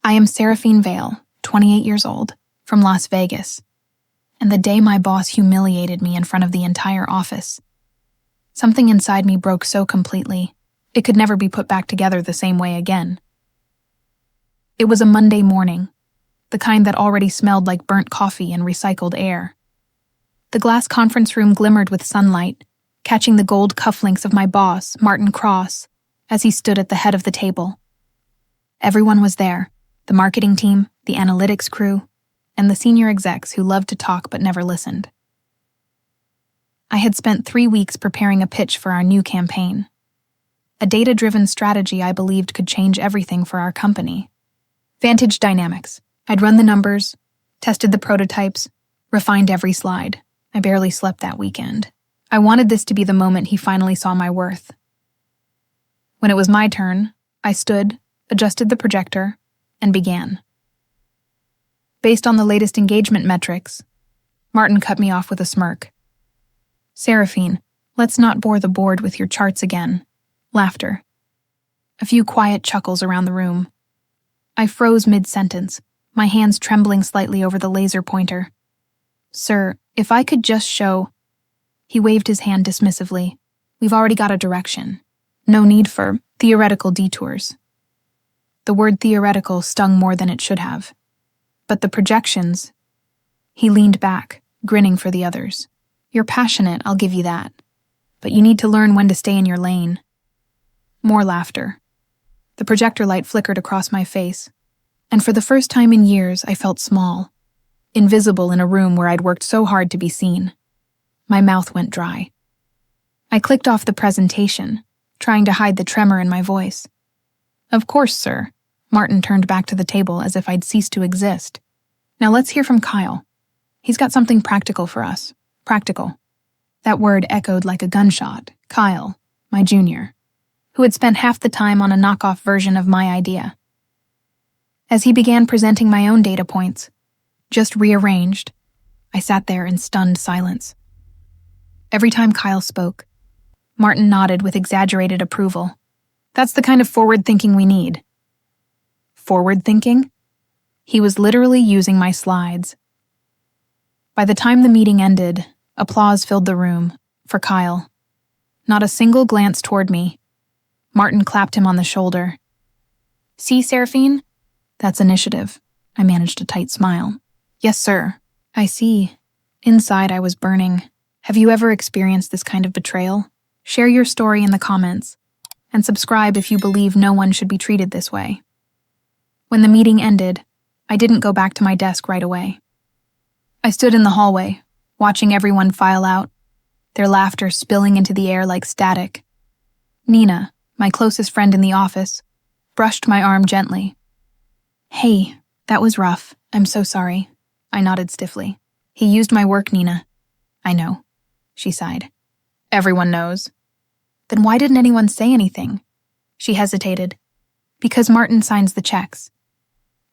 I am Seraphine Vale, 28 years old, from Las Vegas, and the day my boss humiliated me in front of the entire office, something inside me broke so completely, it could never be put back together the same way again. It was a Monday morning, the kind that already smelled like burnt coffee and recycled air. The glass conference room glimmered with sunlight, catching the gold cufflinks of my boss, Martin Cross, as he stood at the head of the table. Everyone was there, the marketing team, the analytics crew, and the senior execs who loved to talk but never listened. I had spent 3 weeks preparing a pitch for our new campaign, a data-driven strategy I believed could change everything for our company. Vantage Dynamics. I'd run the numbers, tested the prototypes, refined every slide. I barely slept that weekend. I wanted this to be the moment he finally saw my worth. When it was my turn, I stood, adjusted the projector, and began. Based on the latest engagement metrics, Martin cut me off with a smirk. Seraphine, let's not bore the board with your charts again. Laughter. A few quiet chuckles around the room. I froze mid-sentence, my hands trembling slightly over the laser pointer. Sir, if I could just show... He waved his hand dismissively. We've already got a direction. No need for theoretical detours. The word theoretical stung more than it should have. But the projections... He leaned back, grinning for the others. You're passionate, I'll give you that. But you need to learn when to stay in your lane. More laughter. The projector light flickered across my face, and for the first time in years I felt small, invisible in a room where I'd worked so hard to be seen. My mouth went dry. I clicked off the presentation, trying to hide the tremor in my voice. Of course, sir. Martin turned back to the table as if I'd ceased to exist. Now let's hear from Kyle. He's got something practical for us. Practical. That word echoed like a gunshot. Kyle, my junior, who had spent half the time on a knockoff version of my idea. As he began presenting my own data points, just rearranged, I sat there in stunned silence. Every time Kyle spoke, Martin nodded with exaggerated approval. That's the kind of forward thinking we need. Forward thinking? He was literally using my slides. By the time the meeting ended, applause filled the room, for Kyle. Not a single glance toward me. Martin clapped him on the shoulder. See, Seraphine? That's initiative. I managed a tight smile. Yes, sir. I see. Inside, I was burning. Have you ever experienced this kind of betrayal? Share your story in the comments, and subscribe if you believe no one should be treated this way. When the meeting ended, I didn't go back to my desk right away. I stood in the hallway, watching everyone file out, their laughter spilling into the air like static. Nina, my closest friend in the office, brushed my arm gently. Hey, that was rough. I'm so sorry. I nodded stiffly. He used my work, Nina. I know, she sighed. Everyone knows. Then why didn't anyone say anything? She hesitated. Because Martin signs the checks.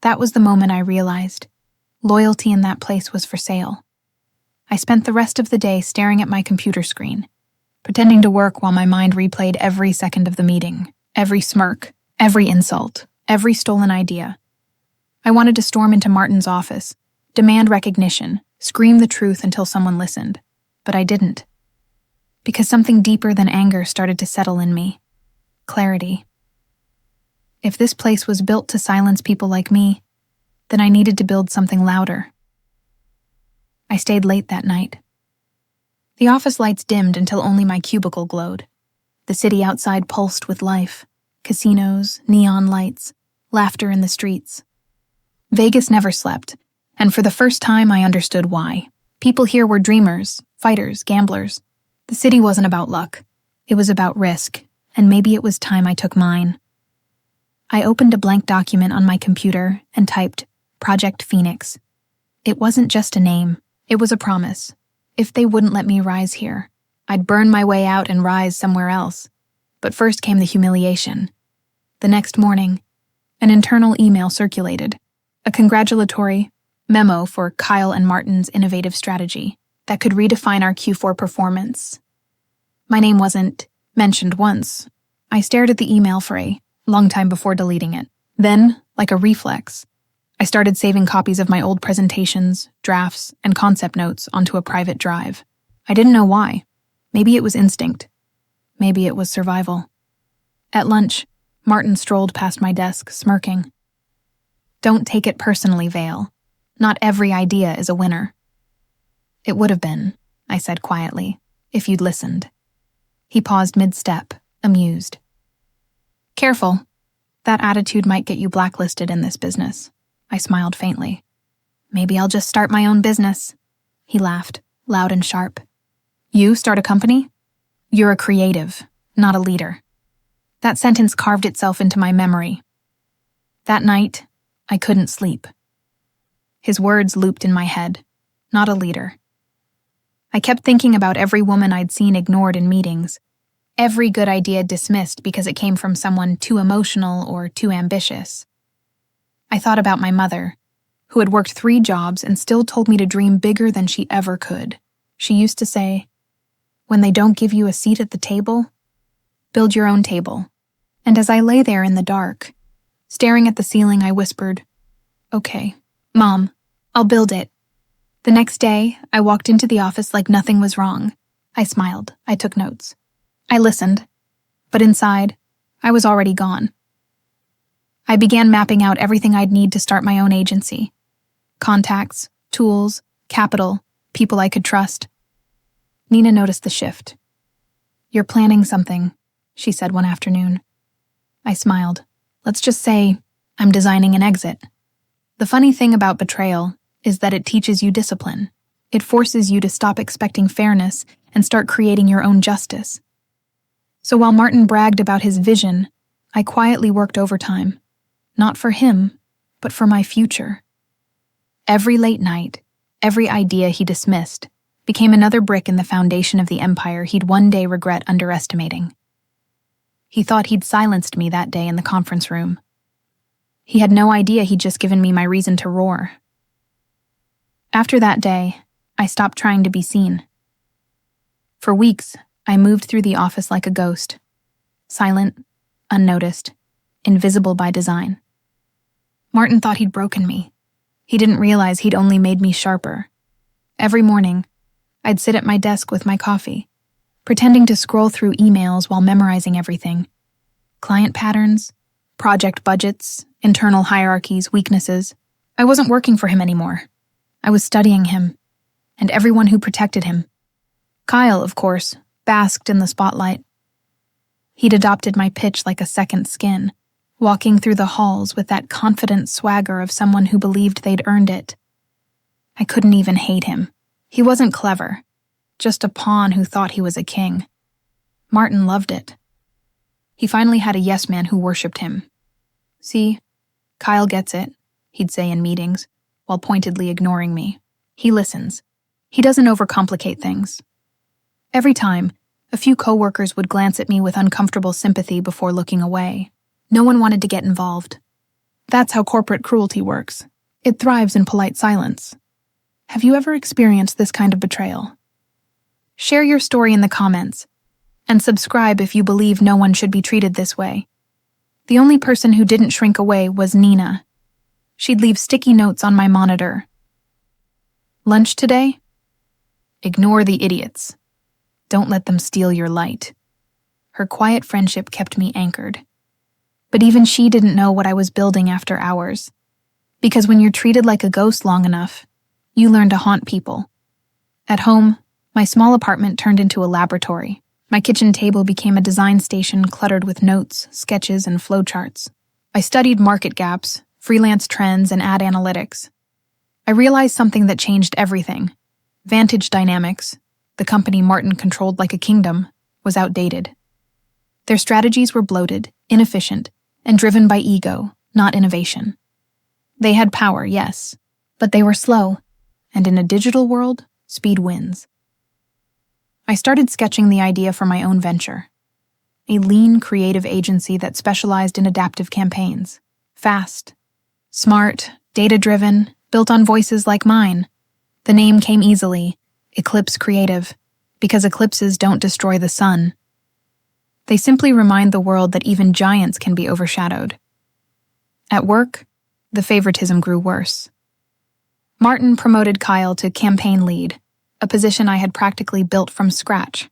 That was the moment I realized. Loyalty in that place was for sale. I spent the rest of the day staring at my computer screen, pretending to work while my mind replayed every second of the meeting, every smirk, every insult, every stolen idea. I wanted to storm into Martin's office, demand recognition, scream the truth until someone listened, but I didn't. Because something deeper than anger started to settle in me. Clarity. If this place was built to silence people like me, then I needed to build something louder. I stayed late that night. The office lights dimmed until only my cubicle glowed. The city outside pulsed with life. Casinos, neon lights, laughter in the streets. Vegas never slept, and for the first time I understood why. People here were dreamers, fighters, gamblers. The city wasn't about luck. It was about risk, and maybe it was time I took mine. I opened a blank document on my computer and typed Project Phoenix. It wasn't just a name. It was a promise. If they wouldn't let me rise here, I'd burn my way out and rise somewhere else. But first came the humiliation. The next morning, an internal email circulated, a congratulatory memo for Kyle and Martin's innovative strategy that could redefine our Q4 performance. My name wasn't mentioned once. I stared at the email for a long time before deleting it. Then, like a reflex, I started saving copies of my old presentations, drafts, and concept notes onto a private drive. I didn't know why. Maybe it was instinct. Maybe it was survival. At lunch, Martin strolled past my desk, smirking. "Don't take it personally, Vale. Not every idea is a winner." "It would have been," I said quietly, "if you'd listened." He paused mid-step, amused. "Careful. That attitude might get you blacklisted in this business." I smiled faintly. "Maybe I'll just start my own business." He laughed, loud and sharp. "You start a company? You're a creative, not a leader." That sentence carved itself into my memory. That night, I couldn't sleep. His words looped in my head. Not a leader. I kept thinking about every woman I'd seen ignored in meetings, every good idea dismissed because it came from someone too emotional or too ambitious. I thought about my mother, who had worked 3 jobs and still told me to dream bigger than she ever could. She used to say, "When they don't give you a seat at the table, build your own table." And as I lay there in the dark, staring at the ceiling, I whispered, "Okay, Mom, I'll build it." The next day, I walked into the office like nothing was wrong. I smiled. I took notes. I listened. But inside, I was already gone. I began mapping out everything I'd need to start my own agency. Contacts, tools, capital, people I could trust. Nina noticed the shift. "You're planning something," she said one afternoon. I smiled. "Let's just say I'm designing an exit." The funny thing about betrayal is that it teaches you discipline. It forces you to stop expecting fairness and start creating your own justice. So while Martin bragged about his vision, I quietly worked overtime. Not for him, but for my future. Every late night, every idea he dismissed became another brick in the foundation of the empire he'd one day regret underestimating. He thought he'd silenced me that day in the conference room. He had no idea he'd just given me my reason to roar. After that day, I stopped trying to be seen. For weeks, I moved through the office like a ghost. Silent, unnoticed, invisible by design. Martin thought he'd broken me. He didn't realize he'd only made me sharper. Every morning, I'd sit at my desk with my coffee, pretending to scroll through emails while memorizing everything. Client patterns, project budgets, internal hierarchies, weaknesses. I wasn't working for him anymore. I was studying him, and everyone who protected him. Kyle, of course, basked in the spotlight. He'd adopted my pitch like a second skin, walking through the halls with that confident swagger of someone who believed they'd earned it. I couldn't even hate him. He wasn't clever, just a pawn who thought he was a king. Martin loved it. He finally had a yes man who worshipped him. "See, Kyle gets it," he'd say in meetings, while pointedly ignoring me. "He listens. He doesn't overcomplicate things." Every time, a few coworkers would glance at me with uncomfortable sympathy before looking away. No one wanted to get involved. That's how corporate cruelty works. It thrives in polite silence. Have you ever experienced this kind of betrayal? Share your story in the comments, and subscribe if you believe no one should be treated this way. The only person who didn't shrink away was Nina. She'd leave sticky notes on my monitor. "Lunch today? Ignore the idiots. Don't let them steal your light." Her quiet friendship kept me anchored. But even she didn't know what I was building after hours. Because when you're treated like a ghost long enough, you learn to haunt people. At home, my small apartment turned into a laboratory. My kitchen table became a design station cluttered with notes, sketches, and flowcharts. I studied market gaps, freelance trends, and ad analytics. I realized something that changed everything. Vantage Dynamics, the company Martin controlled like a kingdom, was outdated. Their strategies were bloated, inefficient, and driven by ego, not innovation. They had power, yes, but they were slow, and in a digital world, speed wins. I started sketching the idea for my own venture. A lean, creative agency that specialized in adaptive campaigns. Fast, smart, data-driven, built on voices like mine. The name came easily, Eclipse Creative, because eclipses don't destroy the sun. They simply remind the world that even giants can be overshadowed. At work, the favoritism grew worse. Martin promoted Kyle to campaign lead, a position I had practically built from scratch.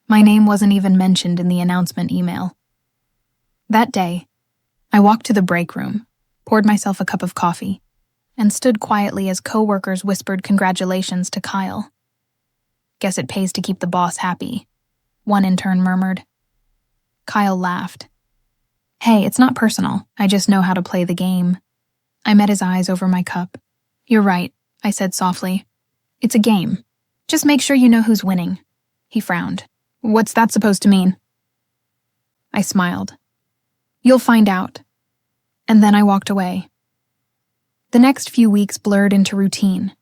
My name wasn't even mentioned in the announcement email. That day, I walked to the break room, poured myself a cup of coffee, and stood quietly as coworkers whispered congratulations to Kyle. "Guess it pays to keep the boss happy," one intern murmured. Kyle laughed. "Hey, it's not personal. I just know how to play the game." I met his eyes over my cup. "You're right," I said softly. "It's a game. Just make sure you know who's winning." He frowned. "What's that supposed to mean?" I smiled. "You'll find out." And then I walked away. The next few weeks blurred into routine.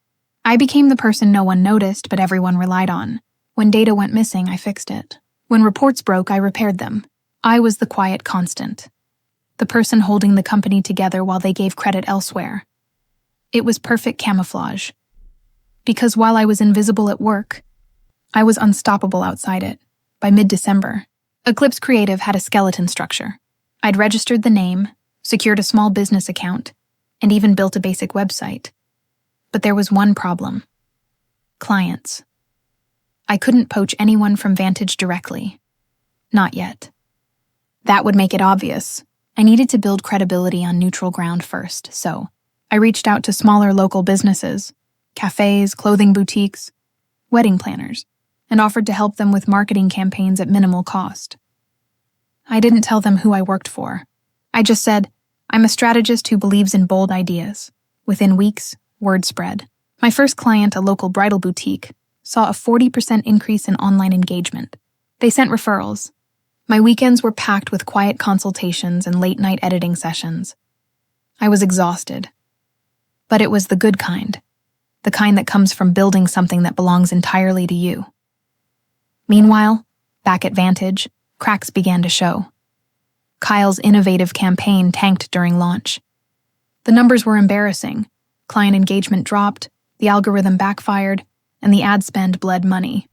I became the person no one noticed but everyone relied on. When data went missing, I fixed it. When reports broke, I repaired them. I was the quiet constant, the person holding the company together while they gave credit elsewhere. It was perfect camouflage. Because while I was invisible at work, I was unstoppable outside it. By mid-December, Eclipse Creative had a skeleton structure. I'd registered the name, secured a small business account, and even built a basic website. But there was one problem: clients. I couldn't poach anyone from Vantage directly. Not yet. That would make it obvious. I needed to build credibility on neutral ground first, so I reached out to smaller local businesses, cafes, clothing boutiques, wedding planners, and offered to help them with marketing campaigns at minimal cost. I didn't tell them who I worked for. I just said, "I'm a strategist who believes in bold ideas." Within weeks, word spread. My first client, a local bridal boutique, saw a 40% increase in online engagement. They sent referrals. My weekends were packed with quiet consultations and late-night editing sessions. I was exhausted. But it was the good kind, the kind that comes from building something that belongs entirely to you. Meanwhile, back at Vantage, cracks began to show. Kyle's innovative campaign tanked during launch. The numbers were embarrassing. Client engagement dropped, the algorithm backfired, and the ad spend bled money.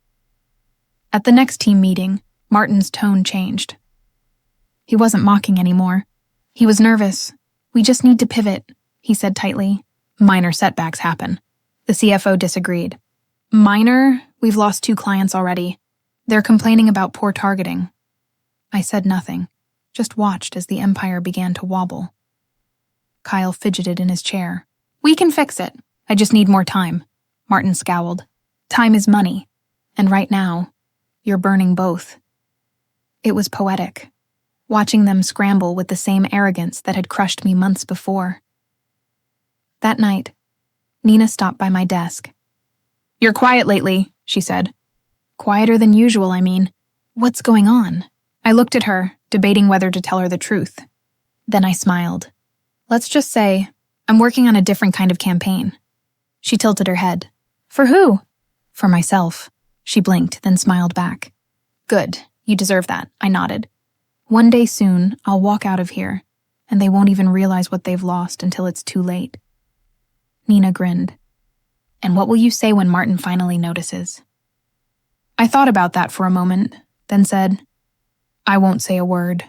At the next team meeting, Martin's tone changed. He wasn't mocking anymore. He was nervous. "We just need to pivot," he said tightly. "Minor setbacks happen." The CFO disagreed. "Minor? We've lost 2 clients already. They're complaining about poor targeting." I said nothing, just watched as the empire began to wobble. Kyle fidgeted in his chair. "We can fix it. I just need more time." Martin scowled. "Time is money. And right now, you're burning both." It was poetic, watching them scramble with the same arrogance that had crushed me months before. That night, Nina stopped by my desk. "You're quiet lately," she said. "Quieter than usual, I mean. What's going on?" I looked at her, debating whether to tell her the truth. Then I smiled. "Let's just say, I'm working on a different kind of campaign." She tilted her head. "For who?" "For myself." She blinked, then smiled back. "Good. You deserve that," I nodded. "One day soon, I'll walk out of here, and they won't even realize what they've lost until it's too late." Nina grinned. "And what will you say when Martin finally notices?" I thought about that for a moment, then said, "I won't say a word.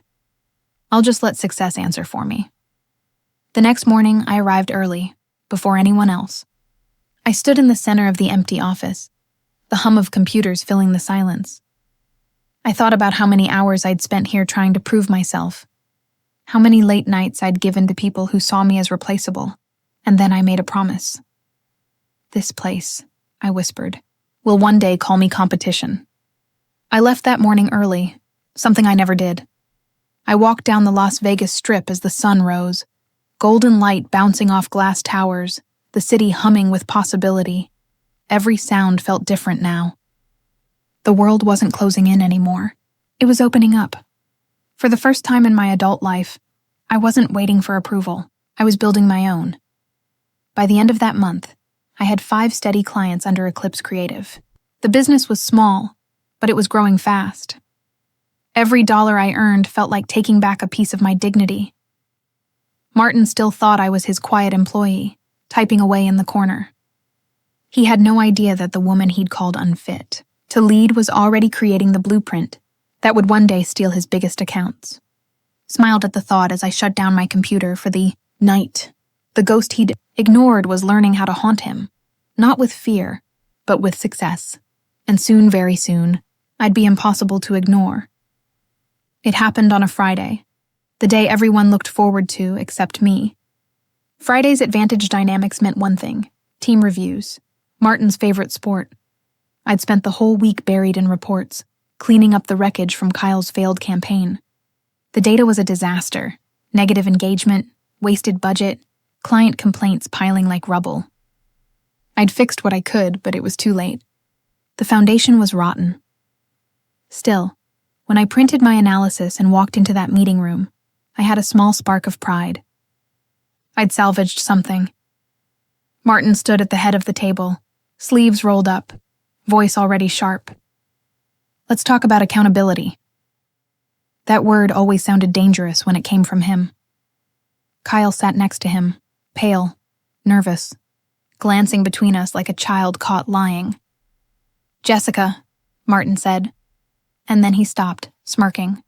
I'll just let success answer for me." The next morning, I arrived early, before anyone else. I stood in the center of the empty office, the hum of computers filling the silence. I thought about how many hours I'd spent here trying to prove myself, how many late nights I'd given to people who saw me as replaceable, and then I made a promise. "This place," I whispered, "will one day call me competition." I left that morning early, something I never did. I walked down the Las Vegas Strip as the sun rose, golden light bouncing off glass towers, the city humming with possibility. Every sound felt different now. The world wasn't closing in anymore. It was opening up. For the first time in my adult life, I wasn't waiting for approval. I was building my own. By the end of that month, I had 5 steady clients under Eclipse Creative. The business was small, but it was growing fast. Every dollar I earned felt like taking back a piece of my dignity. Martin still thought I was his quiet employee, typing away in the corner. He had no idea that the woman he'd called unfit to lead was already creating the blueprint that would one day steal his biggest accounts. smiled at the thought as I shut down my computer for the night. The ghost he'd ignored was learning how to haunt him, not with fear, but with success. And soon, very soon, I'd be impossible to ignore. It happened on a Friday, the day everyone looked forward to except me. Friday's advantage dynamics meant one thing: team reviews, Martin's favorite sport. I'd spent the whole week buried in reports, cleaning up the wreckage from Kyle's failed campaign. The data was a disaster: negative engagement, wasted budget, client complaints piling like rubble. I'd fixed what I could, but it was too late. The foundation was rotten. Still, when I printed my analysis and walked into that meeting room, I had a small spark of pride. I'd salvaged something. Martin stood at the head of the table, sleeves rolled up, voice already sharp. Let's talk about accountability. That word always sounded dangerous when it came from him. Kyle sat next to him, pale, nervous, glancing between us like a child caught lying. Jessica, Martin said, and then he stopped, smirking.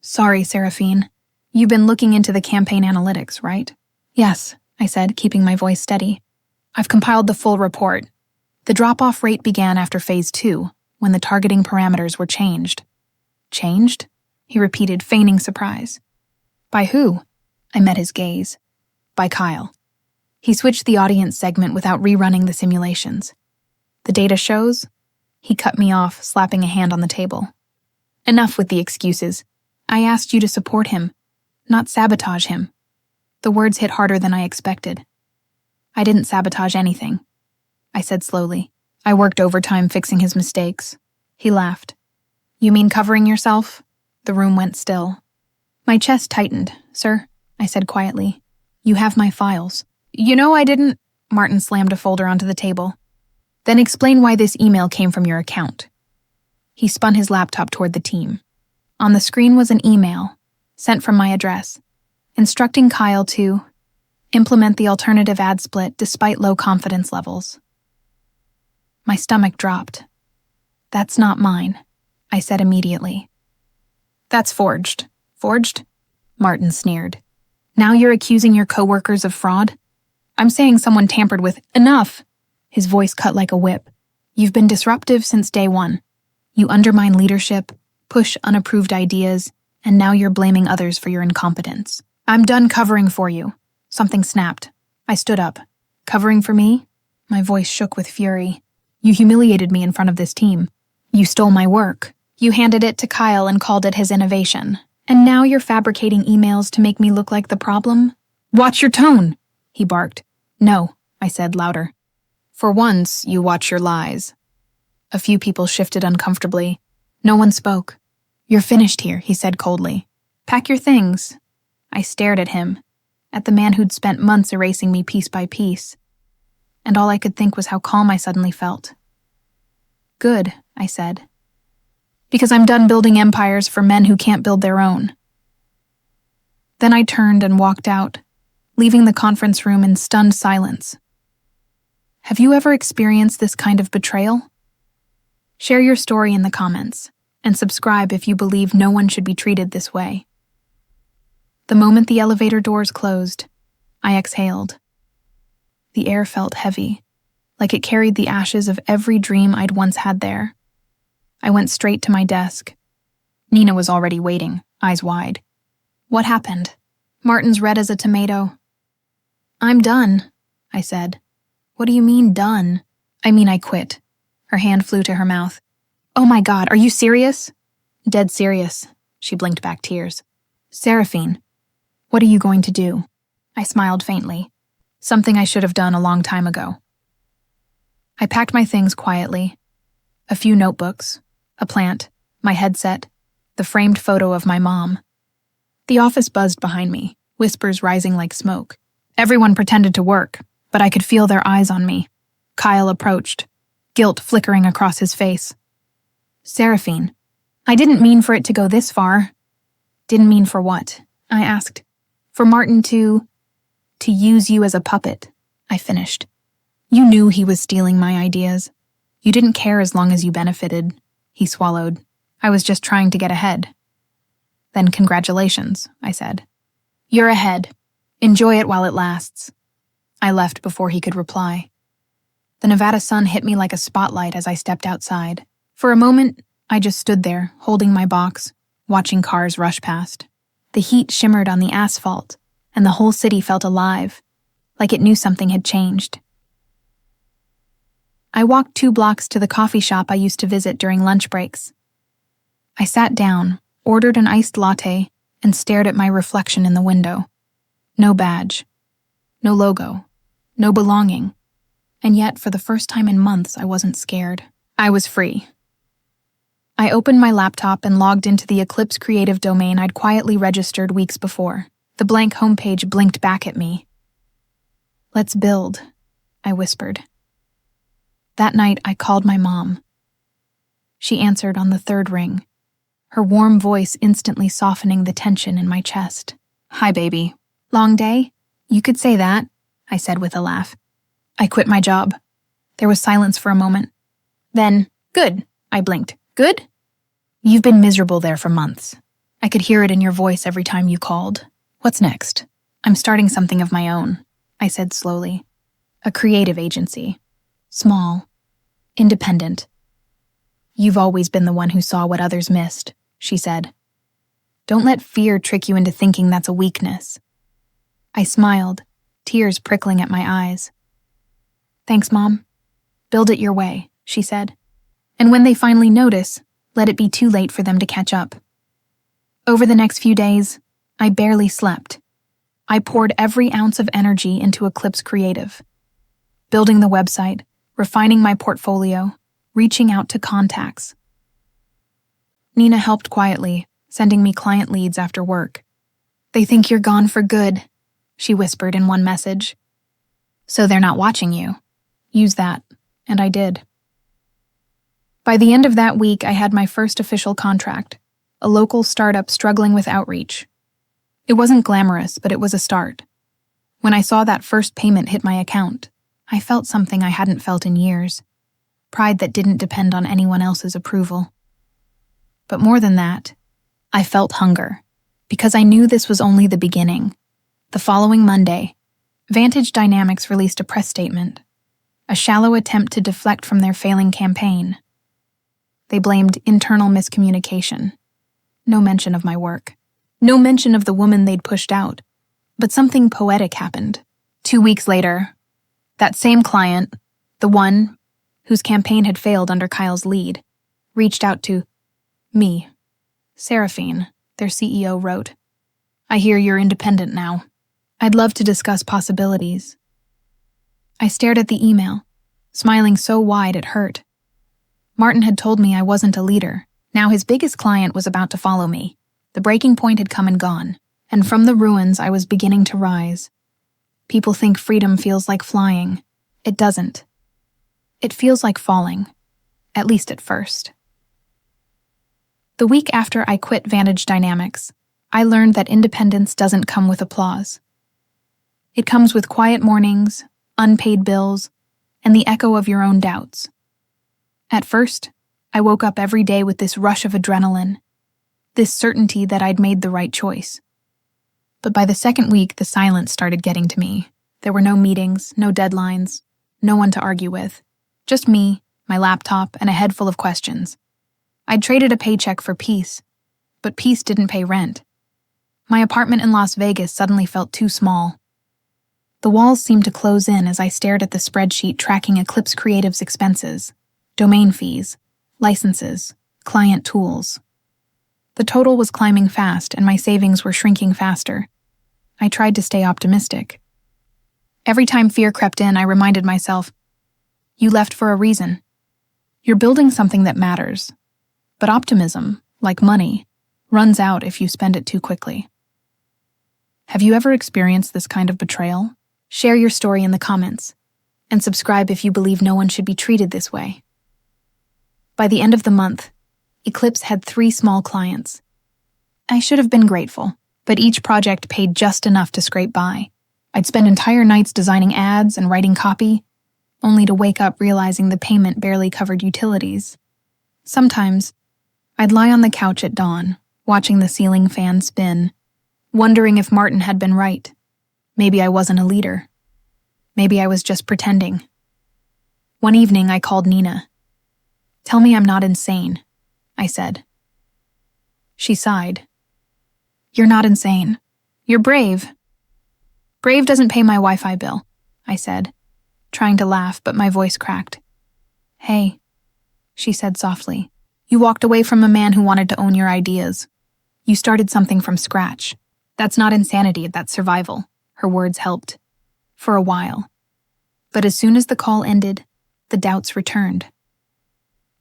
Sorry, Seraphine. You've been looking into the campaign analytics, right? Yes, I said, keeping my voice steady. I've compiled the full report. The drop-off rate began after Phase 2, when the targeting parameters were changed. Changed? He repeated, feigning surprise. By who? I met his gaze. By Kyle. He switched the audience segment without rerunning the simulations. The data shows... He cut me off, slapping a hand on the table. Enough with the excuses. I asked you to support him, not sabotage him. The words hit harder than I expected. I didn't sabotage anything, I said slowly. I worked overtime fixing his mistakes. He laughed. You mean covering yourself? The room went still. My chest tightened. Sir, I said quietly. You have my files. You know I didn't... Martin slammed a folder onto the table. Then explain why this email came from your account. He spun his laptop toward the team. On the screen was an email, sent from my address, instructing Kyle to implement the alternative ad split despite low confidence levels. My stomach dropped. That's not mine, I said immediately. That's forged. Forged? Martin sneered. Now you're accusing your coworkers of fraud? I'm saying someone tampered with... Enough! His voice cut like a whip. You've been disruptive since day one. You undermine leadership, push unapproved ideas, and now you're blaming others for your incompetence. I'm done covering for you. Something snapped. I stood up. Covering for me? My voice shook with fury. You humiliated me in front of this team. You stole my work. You handed it to Kyle and called it his innovation. And now you're fabricating emails to make me look like the problem? Watch your tone, he barked. No, I said louder. For once, you watch your lies. A few people shifted uncomfortably. No one spoke. You're finished here, he said coldly. Pack your things. I stared at him, at the man who'd spent months erasing me piece by piece. And all I could think was how calm I suddenly felt. Good, I said. Because I'm done building empires for men who can't build their own. Then I turned and walked out, leaving the conference room in stunned silence. Have you ever experienced this kind of betrayal? Share your story in the comments, and subscribe if you believe no one should be treated this way. The moment the elevator doors closed, I exhaled. The air felt heavy, like it carried the ashes of every dream I'd once had there. I went straight to my desk. Nina was already waiting, eyes wide. What happened? Martin's red as a tomato. I'm done, I said. What do you mean, done? I mean, I quit. Her hand flew to her mouth. Oh my God, are you serious? Dead serious. She blinked back tears. Seraphine, what are you going to do? I smiled faintly. Something I should have done a long time ago. I packed my things quietly. A few notebooks, a plant, my headset, the framed photo of my mom. The office buzzed behind me, whispers rising like smoke. Everyone pretended to work, but I could feel their eyes on me. Kyle approached, guilt flickering across his face. Seraphine, I didn't mean for it to go this far. Didn't mean for what? I asked. For Martin to use you as a puppet, I finished. You knew he was stealing my ideas. You didn't care as long as you benefited. He swallowed. I was just trying to get ahead. Then congratulations, I said. You're ahead. Enjoy it while it lasts. I left before he could reply. The Nevada sun hit me like a spotlight as I stepped outside. For a moment, I just stood there, holding my box, watching cars rush past. The heat shimmered on the asphalt, and the whole city felt alive, like it knew something had changed. I walked 2 blocks to the coffee shop I used to visit during lunch breaks. I sat down, ordered an iced latte, and stared at my reflection in the window. No badge. No logo. No belonging. And yet, for the first time in months, I wasn't scared. I was free. I opened my laptop and logged into the Eclipse Creative domain I'd quietly registered weeks before. The blank homepage blinked back at me. Let's build, I whispered. That night, I called my mom. She answered on the 3rd ring, her warm voice instantly softening the tension in my chest. Hi, baby. Long day? You could say that, I said with a laugh. I quit my job. There was silence for a moment. Then, good, I blinked. Good? You've been miserable there for months. I could hear it in your voice every time you called. What's next? I'm starting something of my own, I said slowly. A creative agency. Small. Independent. You've always been the one who saw what others missed, she said. Don't let fear trick you into thinking that's a weakness. I smiled, tears prickling at my eyes. Thanks, Mom. Build it your way, she said. And when they finally notice, let it be too late for them to catch up. Over the next few days, I barely slept. I poured every ounce of energy into Eclipse Creative. Building the website, refining my portfolio, reaching out to contacts. Nina helped quietly, sending me client leads after work. They think you're gone for good, she whispered in one message. So they're not watching you. Use that, and I did. By the end of that week, I had my first official contract, a local startup struggling with outreach. It wasn't glamorous, but it was a start. When I saw that first payment hit my account, I felt something I hadn't felt in years, pride that didn't depend on anyone else's approval. But more than that, I felt hunger, because I knew this was only the beginning. The following Monday, Vantage Dynamics released a press statement, a shallow attempt to deflect from their failing campaign. They blamed internal miscommunication. No mention of my work. No mention of the woman they'd pushed out. But something poetic happened. 2 weeks later, that same client, the one whose campaign had failed under Kyle's lead, reached out to me. Seraphine, their CEO, wrote, I hear you're independent now. I'd love to discuss possibilities. I stared at the email, smiling so wide it hurt. Martin had told me I wasn't a leader. Now his biggest client was about to follow me. The breaking point had come and gone, and from the ruins I was beginning to rise. People think freedom feels like flying. It doesn't. It feels like falling, at least at first. The week after I quit Vantage Dynamics, I learned that independence doesn't come with applause. It comes with quiet mornings, unpaid bills, and the echo of your own doubts. At first, I woke up every day with this rush of adrenaline, this certainty that I'd made the right choice. But by the second week, the silence started getting to me. There were no meetings, no deadlines, no one to argue with. Just me, my laptop, and a head full of questions. I'd traded a paycheck for peace, but peace didn't pay rent. My apartment in Las Vegas suddenly felt too small. The walls seemed to close in as I stared at the spreadsheet tracking Eclipse Creative's expenses, domain fees, licenses, client tools. The total was climbing fast and my savings were shrinking faster. I tried to stay optimistic. Every time fear crept in, I reminded myself, you left for a reason. You're building something that matters. But optimism, like money, runs out if you spend it too quickly. Have you ever experienced this kind of betrayal? Share your story in the comments, and subscribe if you believe no one should be treated this way. By the end of the month, Eclipse had 3 small clients. I should have been grateful, but each project paid just enough to scrape by. I'd spend entire nights designing ads and writing copy, only to wake up realizing the payment barely covered utilities. Sometimes, I'd lie on the couch at dawn, watching the ceiling fan spin, wondering if Martin had been right. Maybe I wasn't a leader. Maybe I was just pretending. One evening, I called Nina. "Tell me I'm not insane," I said. She sighed. "You're not insane. You're brave." "Brave doesn't pay my Wi-Fi bill," I said, trying to laugh, but my voice cracked. "Hey," she said softly, "you walked away from a man who wanted to own your ideas. You started something from scratch. That's not insanity, that's survival." Her words helped. For a while. But as soon as the call ended, the doubts returned.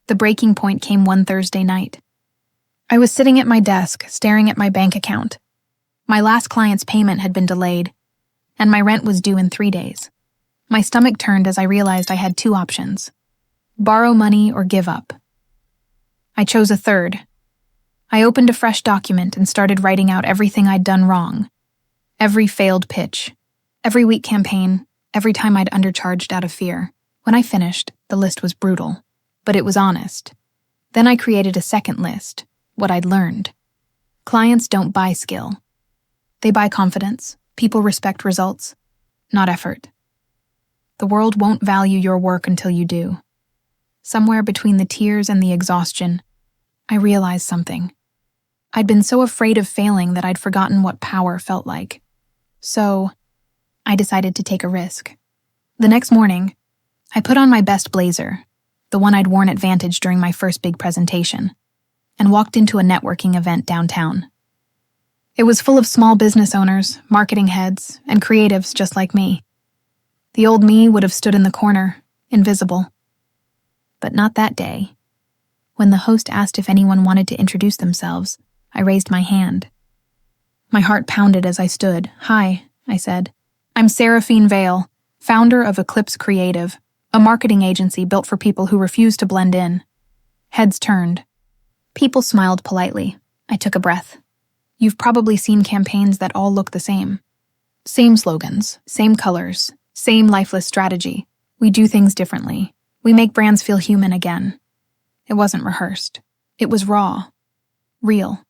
The breaking point came one Thursday night. I was sitting at my desk, staring at my bank account. My last client's payment had been delayed, and my rent was due in 3 days. My stomach turned as I realized I had 2 options: borrow money or give up. I chose a third. I opened a fresh document and started writing out everything I'd done wrong. Every failed pitch, every weak campaign, every time I'd undercharged out of fear. When I finished, the list was brutal, but it was honest. Then I created a second list, what I'd learned. Clients don't buy skill. They buy confidence. People respect results, not effort. The world won't value your work until you do. Somewhere between the tears and the exhaustion, I realized something. I'd been so afraid of failing that I'd forgotten what power felt like. So, I decided to take a risk. The next morning, I put on my best blazer, the one I'd worn at Vantage during my first big presentation, and walked into a networking event downtown. It was full of small business owners, marketing heads, and creatives just like me. The old me would have stood in the corner, invisible. But not that day. When the host asked if anyone wanted to introduce themselves, I raised my hand. My heart pounded as I stood. "Hi," I said. "I'm Seraphine Vale, founder of Eclipse Creative, a marketing agency built for people who refuse to blend in." Heads turned. People smiled politely. I took a breath. You've probably seen campaigns that all look the same. Same slogans, same colors, same lifeless strategy. We do things differently. We make brands feel human again. It wasn't rehearsed. It was raw. Real.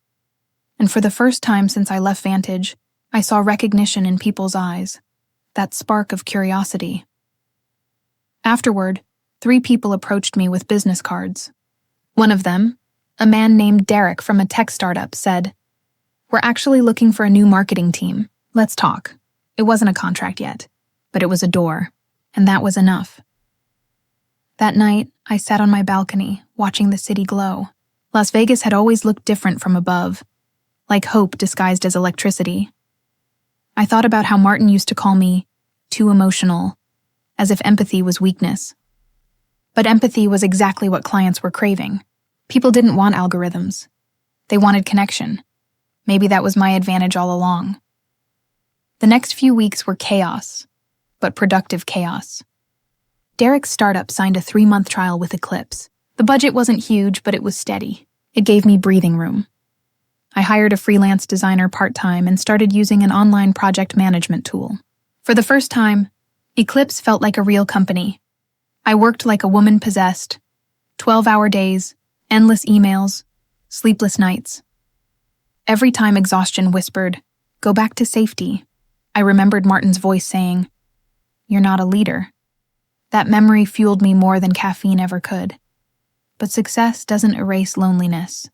And for the first time since I left Vantage, I saw recognition in people's eyes. That spark of curiosity. Afterward, 3 people approached me with business cards. One of them, a man named Derek from a tech startup, said, "We're actually looking for a new marketing team. Let's talk." It wasn't a contract yet, but it was a door, and that was enough. That night, I sat on my balcony, watching the city glow. Las Vegas had always looked different from above, like hope disguised as electricity. I thought about how Martin used to call me too emotional, as if empathy was weakness. But empathy was exactly what clients were craving. People didn't want algorithms. They wanted connection. Maybe that was my advantage all along. The next few weeks were chaos, but productive chaos. Derek's startup signed a 3-month trial with Eclipse. The budget wasn't huge, but it was steady. It gave me breathing room. I hired a freelance designer part-time and started using an online project management tool. For the first time, Eclipse felt like a real company. I worked like a woman possessed. 12-hour days, endless emails, sleepless nights. Every time exhaustion whispered, "Go back to safety," I remembered Martin's voice saying, "You're not a leader." That memory fueled me more than caffeine ever could. But success doesn't erase loneliness.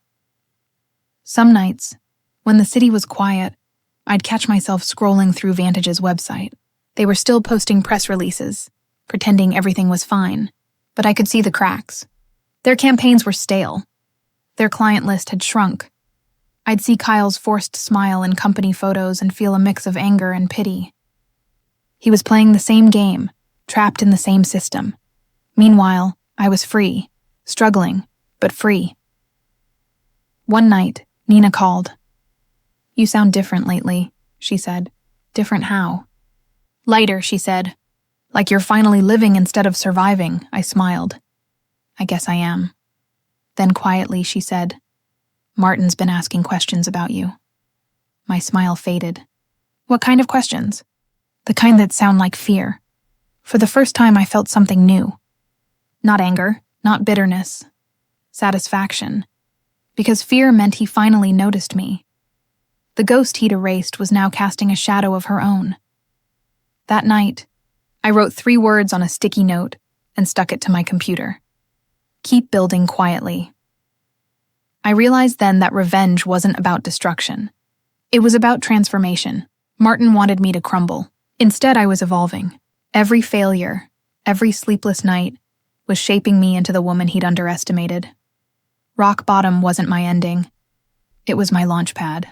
Some nights, when the city was quiet, I'd catch myself scrolling through Vantage's website. They were still posting press releases, pretending everything was fine, but I could see the cracks. Their campaigns were stale. Their client list had shrunk. I'd see Kyle's forced smile in company photos and feel a mix of anger and pity. He was playing the same game, trapped in the same system. Meanwhile, I was free, struggling, but free. One night, Nina called. "You sound different lately," she said. "Different how?" "Lighter," she said. "Like you're finally living instead of surviving," I smiled. "I guess I am." Then quietly she said, "Martin's been asking questions about you." My smile faded. "What kind of questions?" "The kind that sound like fear." For the first time I felt something new. Not anger, not bitterness. Satisfaction. because fear meant he finally noticed me. The ghost he'd erased was now casting a shadow of her own. That night, I wrote 3 words on a sticky note and stuck it to my computer. Keep building quietly. I realized then that revenge wasn't about destruction. It was about transformation. Martin wanted me to crumble. Instead, I was evolving. Every failure, every sleepless night, was shaping me into the woman he'd underestimated. Rock bottom wasn't my ending. It was my launch pad.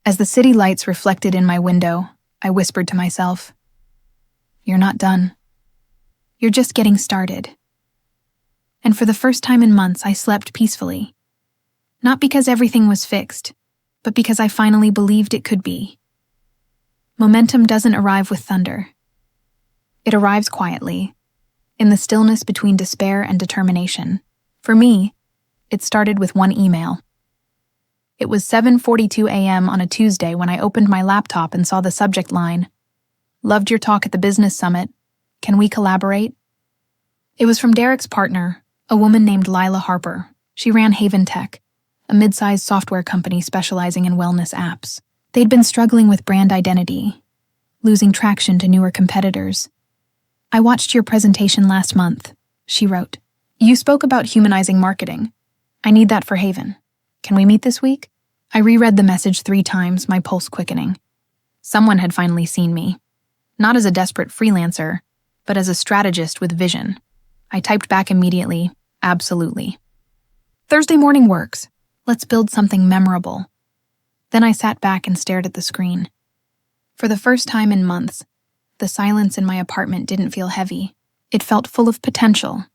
As the city lights reflected in my window, I whispered to myself, "You're not done. You're just getting started." And for the first time in months, I slept peacefully. Not because everything was fixed, but because I finally believed it could be. Momentum doesn't arrive with thunder. It arrives quietly, in the stillness between despair and determination. For me, it started with one email. It was 7:42 a.m. on a Tuesday when I opened my laptop and saw the subject line, "Loved your talk at the business summit. Can we collaborate?" It was from Derek's partner, a woman named Lila Harper. She ran Haven Tech, a mid-sized software company specializing in wellness apps. They'd been struggling with brand identity, losing traction to newer competitors. "I watched your presentation last month," she wrote. "You spoke about humanizing marketing. I need that for Haven. Can we meet this week?" I reread the message 3 times, my pulse quickening. Someone had finally seen me. Not as a desperate freelancer, but as a strategist with vision. I typed back immediately, "Absolutely. Thursday morning works. Let's build something memorable." Then I sat back and stared at the screen. For the first time in months, the silence in my apartment didn't feel heavy. It felt full of potential.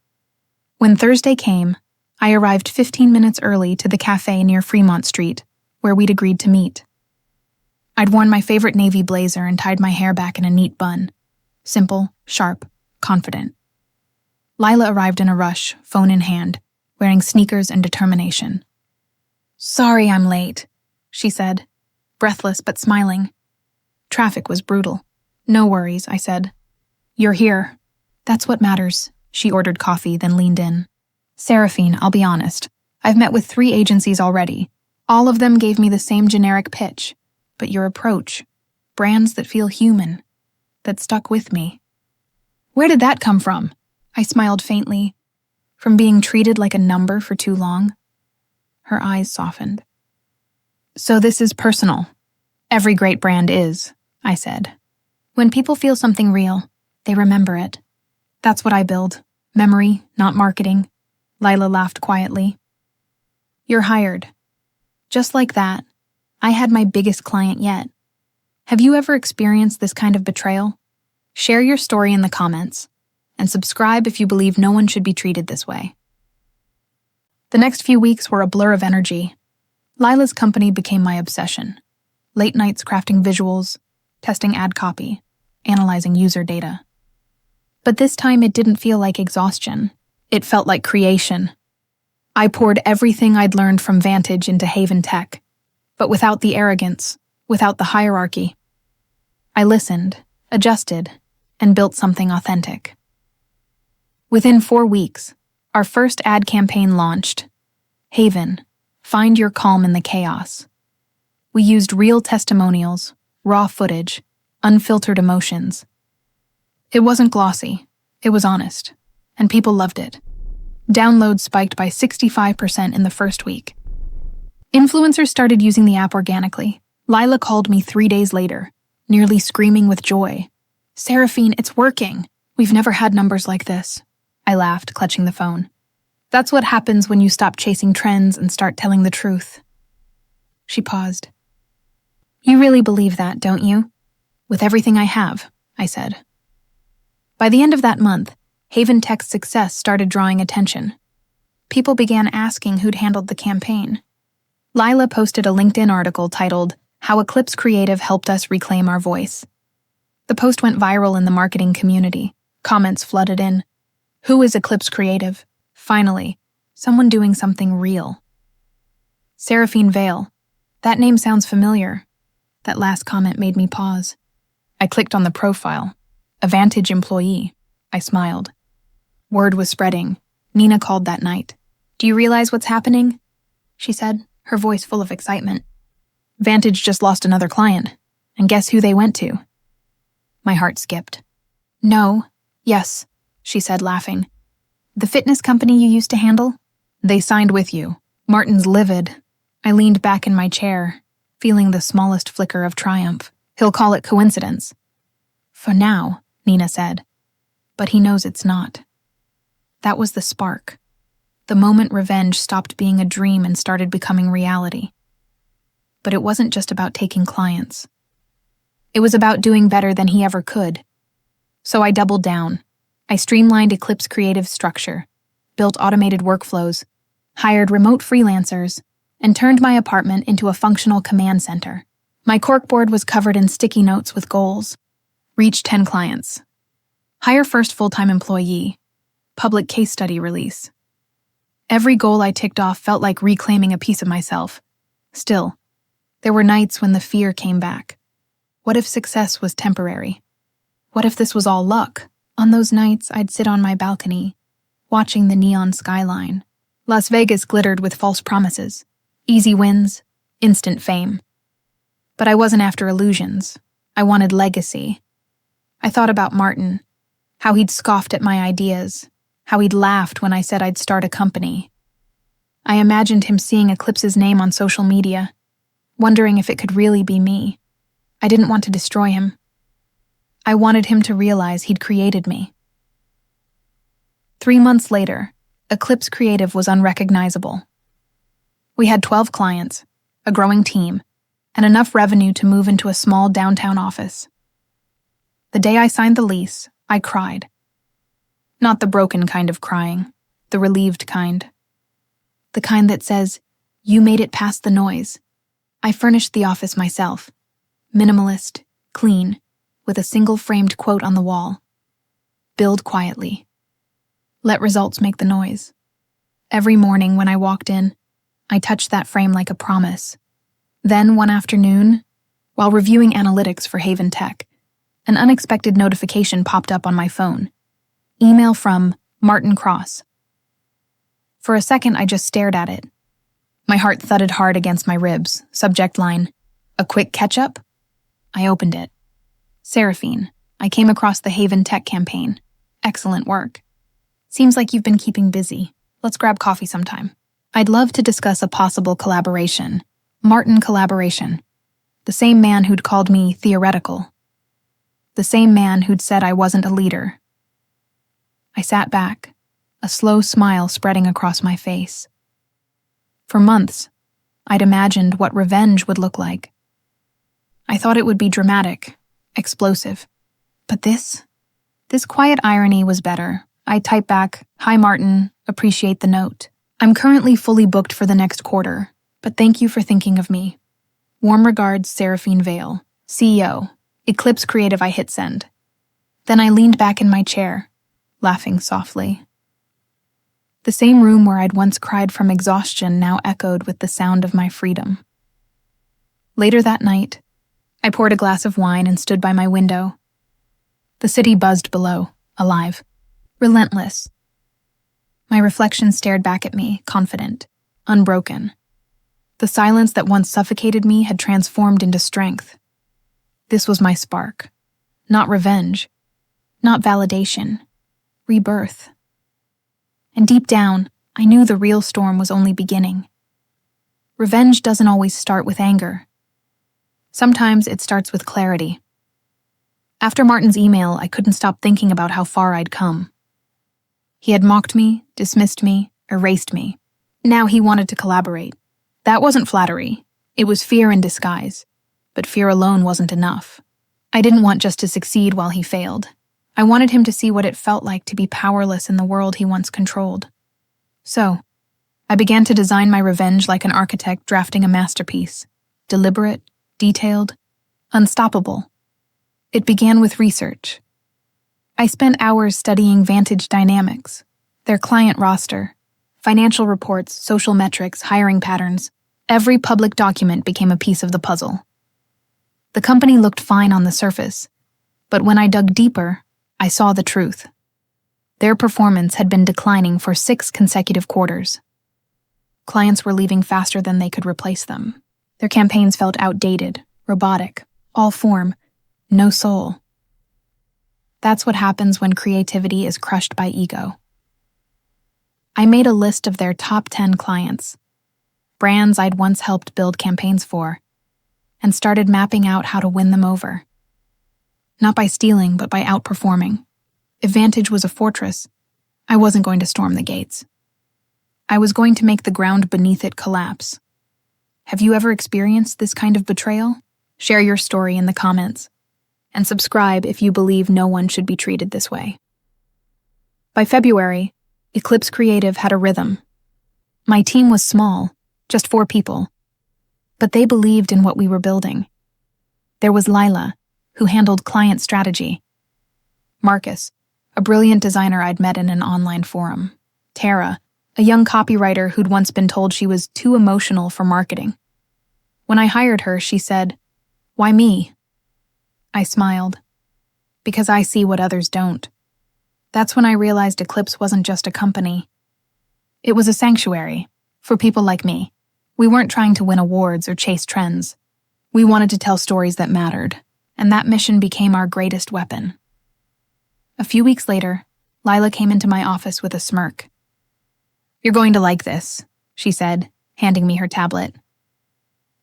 When Thursday came, I arrived 15 minutes early to the cafe near Fremont Street, where we'd agreed to meet. I'd worn my favorite navy blazer and tied my hair back in a neat bun. Simple, sharp, confident. Lila arrived in a rush, phone in hand, wearing sneakers and determination. "Sorry I'm late," she said, breathless but smiling. Traffic was brutal. "No worries," I said. "You're here. That's what matters." She ordered coffee, then leaned in. "Seraphine, I'll be honest. I've met with 3 agencies already. All of them gave me the same generic pitch. But your approach, brands that feel human, that stuck with me." "Where did that come from?" I smiled faintly. "From being treated like a number for too long?" Her eyes softened. "So this is personal. Every great brand is," I said. "When people feel something real, they remember it. That's what I build. Memory, not marketing." Lila laughed quietly. "You're hired." Just like that, I had my biggest client yet. Have you ever experienced this kind of betrayal? Share your story in the comments, and subscribe if you believe no one should be treated this way. The next few weeks were a blur of energy. Lila's company became my obsession. Late nights crafting visuals, testing ad copy, analyzing user data. But this time it didn't feel like exhaustion. It felt like creation. I poured everything I'd learned from Vantage into Haven Tech, but without the arrogance, without the hierarchy. I listened, adjusted, and built something authentic. Within 4 weeks, our first ad campaign launched. Haven, find your calm in the chaos. We used real testimonials, raw footage, unfiltered emotions. It wasn't glossy, it was honest, and people loved it. Downloads spiked by 65% in the first week. Influencers started using the app organically. Lila called me 3 days later, nearly screaming with joy. "Seraphine, it's working. We've never had numbers like this." I laughed, clutching the phone. "That's what happens when you stop chasing trends and start telling the truth." She paused. "You really believe that, don't you?" "With everything I have," I said. By the end of that month, Haven Tech's success started drawing attention. People began asking who'd handled the campaign. Lila posted a LinkedIn article titled, "How Eclipse Creative Helped Us Reclaim Our Voice." The post went viral in the marketing community. Comments flooded in. Who is Eclipse Creative? Finally, someone doing something real. Seraphine Vale. That name sounds familiar. That last comment made me pause. I clicked on the profile. A Vantage employee. I smiled. Word was spreading. Nina called that night. Do you realize what's happening? She said, her voice full of excitement. Vantage just lost another client, and guess who they went to? My heart skipped. No, yes, she said, laughing. The fitness company you used to handle? They signed with you. Martin's livid. I leaned back in my chair, feeling the smallest flicker of triumph. He'll call it coincidence. For now, Nina said. But he knows it's not. That was the spark. The moment revenge stopped being a dream and started becoming reality. But it wasn't just about taking clients. It was about doing better than he ever could. So I doubled down. I streamlined Eclipse Creative's structure, built automated workflows, hired remote freelancers, and turned my apartment into a functional command center. My corkboard was covered in sticky notes with goals. Reach 10 clients. Hire first full-time employee. Public case study release. Every goal I ticked off felt like reclaiming a piece of myself. Still, there were nights when the fear came back. What if success was temporary? What if this was all luck? On those nights, I'd sit on my balcony, watching the neon skyline. Las Vegas glittered with false promises. Easy wins, instant fame. But I wasn't after illusions. I wanted legacy. I thought about Martin, how he'd scoffed at my ideas, how he'd laughed when I said I'd start a company. I imagined him seeing Eclipse's name on social media, wondering if it could really be me. I didn't want to destroy him. I wanted him to realize he'd created me. 3 months later, Eclipse Creative was unrecognizable. We had 12 clients, a growing team, and enough revenue to move into a small downtown office. The day I signed the lease, I cried. Not the broken kind of crying, the relieved kind. The kind that says, "You made it past the noise." I furnished the office myself. Minimalist, clean, with a single framed quote on the wall. Build quietly. Let results make the noise. Every morning when I walked in, I touched that frame like a promise. Then one afternoon, while reviewing analytics for Haven Tech, an unexpected notification popped up on my phone. Email from Martin Cross. For a second, I just stared at it. My heart thudded hard against my ribs. Subject line, "A quick catch-up?" I opened it. Seraphine, I came across the Haven Tech campaign. Excellent work. Seems like you've been keeping busy. Let's grab coffee sometime. I'd love to discuss a possible collaboration. Martin collaboration. The same man who'd called me theoretical. The same man who'd said I wasn't a leader. I sat back, a slow smile spreading across my face. For months, I'd imagined what revenge would look like. I thought it would be dramatic, explosive. But this quiet irony was better. I typed back, "Hi Martin, appreciate the note. I'm currently fully booked for the next quarter, but thank you for thinking of me. Warm regards, Seraphine Vale, CEO, Eclipse Creative." I hit send. Then I leaned back in my chair, laughing softly. The same room where I'd once cried from exhaustion now echoed with the sound of my freedom. Later that night, I poured a glass of wine and stood by my window. The city buzzed below, alive, relentless. My reflection stared back at me, confident, unbroken. The silence that once suffocated me had transformed into strength. This was my spark. Not revenge. Not validation. Rebirth. And deep down, I knew the real storm was only beginning. Revenge doesn't always start with anger. Sometimes it starts with clarity. After Martin's email, I couldn't stop thinking about how far I'd come. He had mocked me, dismissed me, erased me. Now he wanted to collaborate. That wasn't flattery. It was fear in disguise. But fear alone wasn't enough. I didn't want just to succeed while he failed. I wanted him to see what it felt like to be powerless in the world he once controlled. So, I began to design my revenge like an architect drafting a masterpiece. Deliberate, detailed, unstoppable. It began with research. I spent hours studying Vantage dynamics, their client roster, financial reports, social metrics, hiring patterns. Every public document became a piece of the puzzle. The company looked fine on the surface, but when I dug deeper, I saw the truth. Their performance had been declining for 6 consecutive quarters. Clients were leaving faster than they could replace them. Their campaigns felt outdated, robotic, all form, no soul. That's what happens when creativity is crushed by ego. I made a list of their top 10 clients, brands I'd once helped build campaigns for, and started mapping out how to win them over. Not by stealing, but by outperforming. If Vantage was a fortress, I wasn't going to storm the gates. I was going to make the ground beneath it collapse. Have you ever experienced this kind of betrayal? Share your story in the comments. And subscribe if you believe no one should be treated this way. By February, Eclipse Creative had a rhythm. My team was small, just 4 people, but they believed in what we were building. There was Lila, who handled client strategy. Marcus, a brilliant designer I'd met in an online forum. Tara, a young copywriter who'd once been told she was too emotional for marketing. When I hired her, she said, "Why me?" I smiled. Because I see what others don't. That's when I realized Eclipse wasn't just a company. It was a sanctuary for people like me. We weren't trying to win awards or chase trends. We wanted to tell stories that mattered, and that mission became our greatest weapon. A few weeks later, Lila came into my office with a smirk. "You're going to like this," she said, handing me her tablet.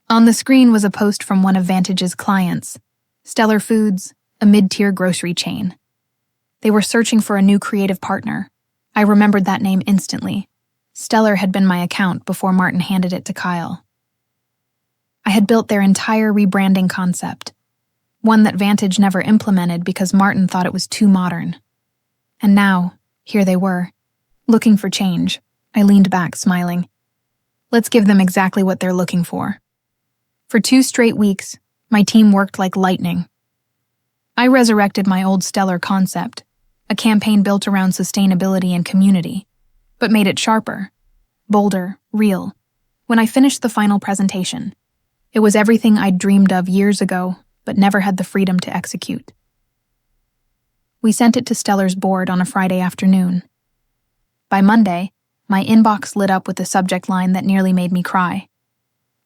On the screen was a post from one of Vantage's clients, Stellar Foods, a mid-tier grocery chain. They were searching for a new creative partner. I remembered that name instantly. Stellar had been my account before Martin handed it to Kyle. I had built their entire rebranding concept, one that Vantage never implemented because Martin thought it was too modern. And now, here they were, looking for change. I leaned back, smiling. Let's give them exactly what they're looking for. For 2 straight weeks, my team worked like lightning. I resurrected my old Stellar concept, a campaign built around sustainability and community, but made it sharper, bolder, real. When I finished the final presentation, it was everything I'd dreamed of years ago, but never had the freedom to execute. We sent it to Stellar's board on a Friday afternoon. By Monday, my inbox lit up with a subject line that nearly made me cry.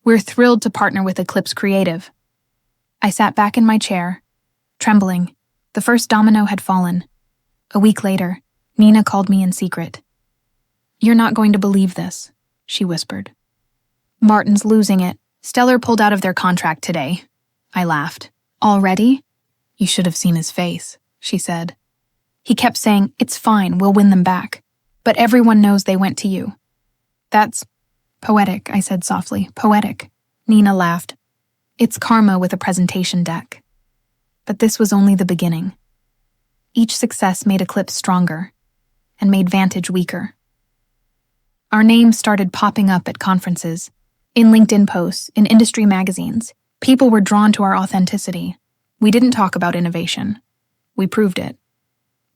"We're thrilled to partner with Eclipse Creative." I sat back in my chair, trembling. The first domino had fallen. A week later, Nina called me in secret. "You're not going to believe this," she whispered. "Martin's losing it. Stellar pulled out of their contract today." I laughed. "Already?" "You should have seen his face," she said. "He kept saying, 'It's fine, we'll win them back. But everyone knows they went to you.'" "That's poetic," I said softly. "Poetic." Nina laughed. "It's karma with a presentation deck." But this was only the beginning. Each success made Eclipse stronger and made Vantage weaker. Our names started popping up at conferences, in LinkedIn posts, in industry magazines. People were drawn to our authenticity. We didn't talk about innovation. We proved it.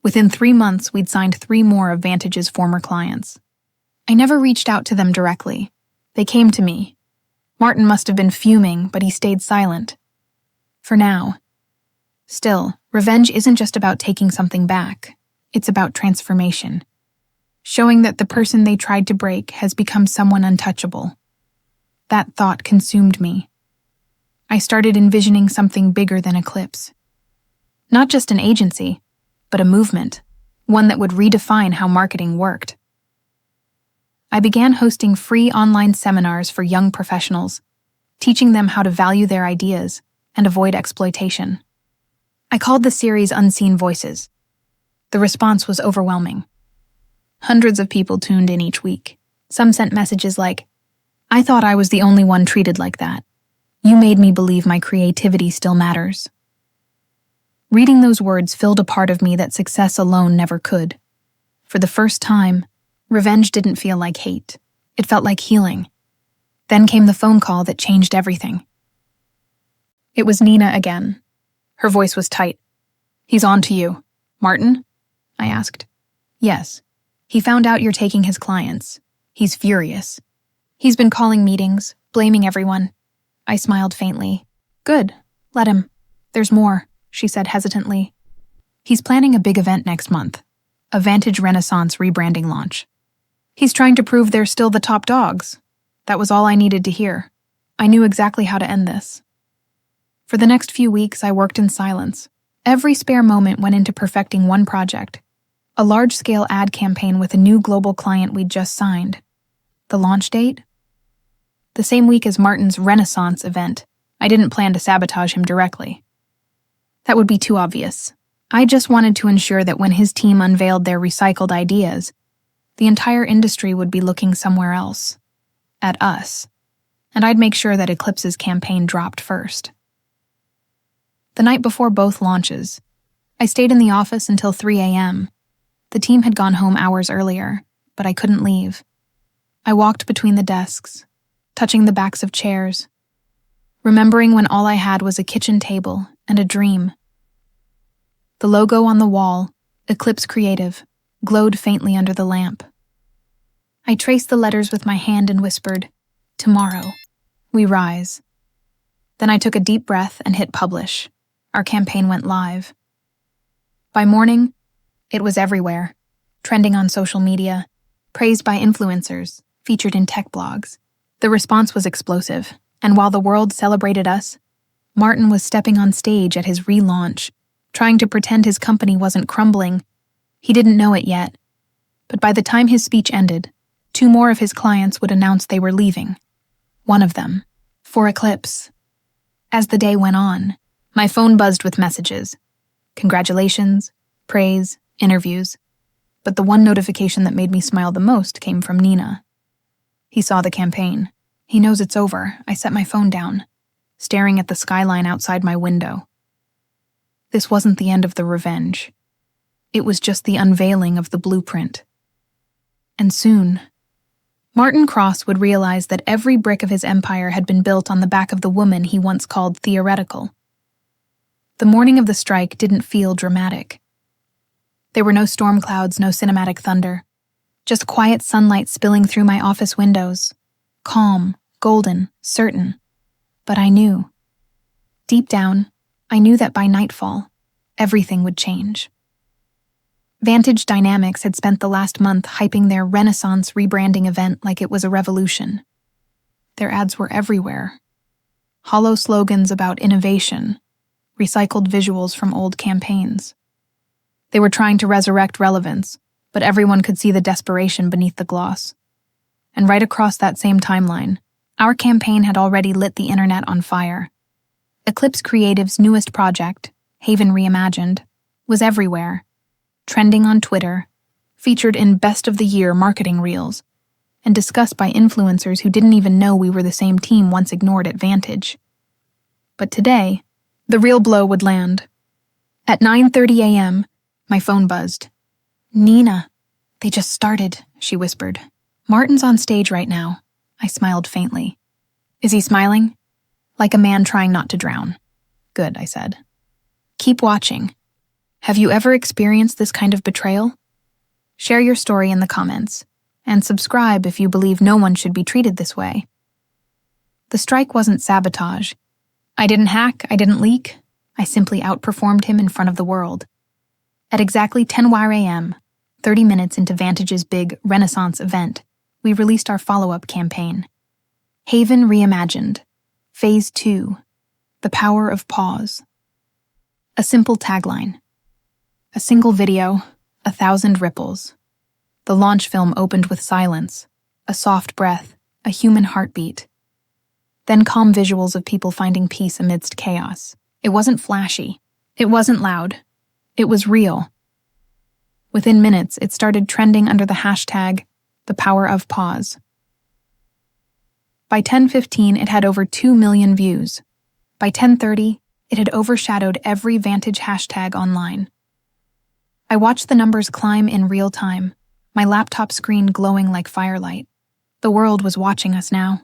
Within 3 months, we'd signed 3 more of Vantage's former clients. I never reached out to them directly. They came to me. Martin must have been fuming, but he stayed silent. For now. Still, revenge isn't just about taking something back. It's about transformation. Showing that the person they tried to break has become someone untouchable. That thought consumed me. I started envisioning something bigger than Eclipse. Not just an agency, but a movement, one that would redefine how marketing worked. I began hosting free online seminars for young professionals, teaching them how to value their ideas and avoid exploitation. I called the series Unseen Voices. The response was overwhelming. Hundreds of people tuned in each week. Some sent messages like, "I thought I was the only one treated like that. You made me believe my creativity still matters." Reading those words filled a part of me that success alone never could. For the first time, revenge didn't feel like hate. It felt like healing. Then came the phone call that changed everything. It was Nina again. Her voice was tight. "He's on to you." "Martin?" I asked. "Yes. He found out you're taking his clients. He's furious. He's been calling meetings, blaming everyone." I smiled faintly. "Good. Let him. There's more," she said hesitantly. "He's planning a big event next month, a Vantage Renaissance rebranding launch. He's trying to prove they're still the top dogs, That was all I needed to hear. I knew exactly how to end this. For the next few weeks, I worked in silence. Every spare moment went into perfecting one project, a large-scale ad campaign with a new global client we'd just signed. The launch date? The same week as Martin's Renaissance event. I didn't plan to sabotage him directly. That would be too obvious. I just wanted to ensure that when his team unveiled their recycled ideas, the entire industry would be looking somewhere else. At us. And I'd make sure that Eclipse's campaign dropped first. The night before both launches, I stayed in the office until 3 a.m. The team had gone home hours earlier, but I couldn't leave. I walked between the desks, touching the backs of chairs, remembering when all I had was a kitchen table and a dream. The logo on the wall, Eclipse Creative, glowed faintly under the lamp. I traced the letters with my hand and whispered, "Tomorrow, we rise." Then I took a deep breath and hit publish. Our campaign went live. By morning, it was everywhere, trending on social media, praised by influencers, featured in tech blogs. The response was explosive, and while the world celebrated us, Martin was stepping on stage at his relaunch, trying to pretend his company wasn't crumbling. He didn't know it yet, but by the time his speech ended, 2 more of his clients would announce they were leaving. One of them, for Eclipse. As the day went on, my phone buzzed with messages. Congratulations, praise, interviews. But the one notification that made me smile the most came from Nina. He saw the campaign. He knows it's over. I set my phone down, staring at the skyline outside my window. This wasn't the end of the revenge. It was just the unveiling of the blueprint. And soon, Martin Cross would realize that every brick of his empire had been built on the back of the woman he once called theoretical. The morning of the strike didn't feel dramatic. There were no storm clouds, no cinematic thunder, just quiet sunlight spilling through my office windows. Calm, golden, certain. But I knew. Deep down, I knew that by nightfall, everything would change. Vantage Dynamics had spent the last month hyping their Renaissance rebranding event like it was a revolution. Their ads were everywhere. Hollow slogans about innovation, recycled visuals from old campaigns. They were trying to resurrect relevance, but everyone could see the desperation beneath the gloss. And right across that same timeline, our campaign had already lit the internet on fire. Eclipse Creative's newest project, Haven Reimagined, was everywhere, trending on Twitter, featured in Best of the Year marketing reels, and discussed by influencers who didn't even know we were the same team once ignored at Vantage. But today, the real blow would land. At 9:30 a.m., my phone buzzed. "Nina, they just started," she whispered. "Martin's on stage right now." I smiled faintly. "Is he smiling?" "Like a man trying not to drown." "Good," I said. "Keep watching. Have you ever experienced this kind of betrayal? Share your story in the comments, and subscribe if you believe no one should be treated this way." The strike wasn't sabotage. I didn't hack, I didn't leak. I simply outperformed him in front of the world. At exactly 10 a.m., 30 minutes into Vantage's big Renaissance event, we released our follow-up campaign. Haven Reimagined, Phase 2, The Power of Pause. A simple tagline. A single video, 1,000 ripples. The launch film opened with silence, a soft breath, a human heartbeat. Then calm visuals of people finding peace amidst chaos. It wasn't flashy. It wasn't loud. It was real. Within minutes, it started trending under the hashtag, The Power of Pause. By 10:15, it had over 2 million views. By 10:30, it had overshadowed every Vantage hashtag online. I watched the numbers climb in real time, my laptop screen glowing like firelight. The world was watching us now.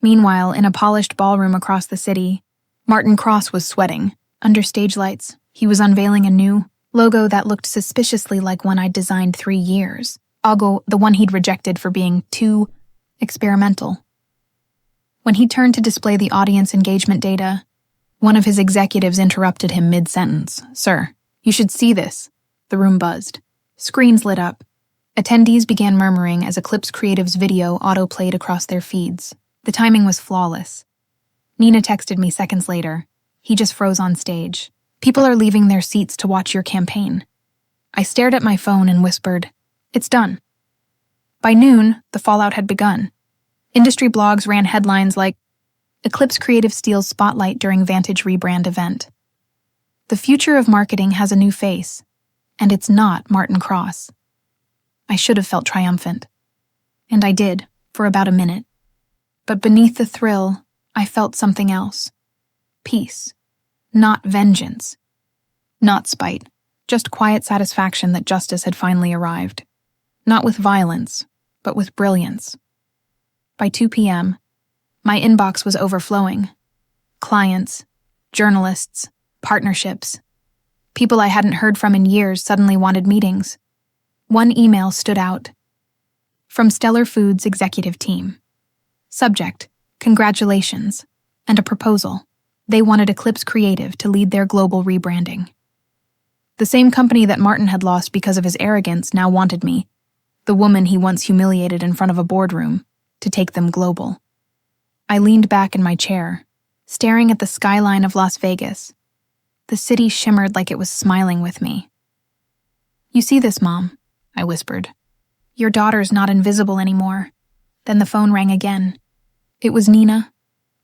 Meanwhile, in a polished ballroom across the city, Martin Cross was sweating. Under stage lights, he was unveiling a new logo that looked suspiciously like one I'd designed 3 years. The one he'd rejected for being too experimental. When he turned to display the audience engagement data, one of his executives interrupted him mid-sentence. "Sir, you should see this." The room buzzed. Screens lit up. Attendees began murmuring as Eclipse Creative's video auto-played across their feeds. The timing was flawless. Nina texted me seconds later. He just froze on stage. People are leaving their seats to watch your campaign. I stared at my phone and whispered, "It's done." By noon, the fallout had begun. Industry blogs ran headlines like, "Eclipse Creative steals spotlight during Vantage rebrand event." The future of marketing has a new face, and it's not Martin Cross. I should have felt triumphant. And I did, for about a minute. But beneath the thrill, I felt something else. Peace. Not vengeance. Not spite. Just quiet satisfaction that justice had finally arrived. Not with violence, but with brilliance. By 2 p.m., my inbox was overflowing. Clients, journalists, partnerships. People I hadn't heard from in years suddenly wanted meetings. One email stood out. From Stellar Foods executive team. Subject, congratulations, and a proposal. They wanted Eclipse Creative to lead their global rebranding. The same company that Martin had lost because of his arrogance now wanted me, the woman he once humiliated in front of a boardroom, to take them global. I leaned back in my chair, staring at the skyline of Las Vegas. The city shimmered like it was smiling with me. "You see this, Mom?" I whispered. "Your daughter's not invisible anymore." Then the phone rang again. It was Nina.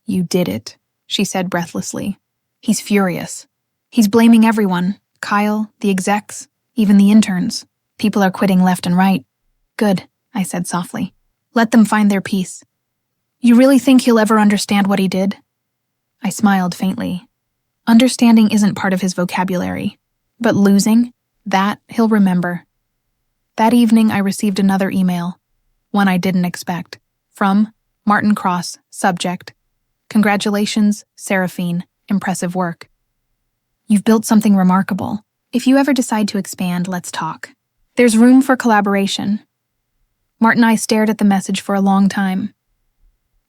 "You did it," she said breathlessly. "He's furious. He's blaming everyone. Kyle, the execs, even the interns. People are quitting left and right." "Good," I said softly. "Let them find their peace." "You really think he'll ever understand what he did?" I smiled faintly. Understanding isn't part of his vocabulary. But losing, that he'll remember. That evening I received another email, one I didn't expect, from Martin Cross, subject, "Congratulations, Seraphine, impressive work. You've built something remarkable. If you ever decide to expand, let's talk. There's room for collaboration." Martin and I stared at the message for a long time.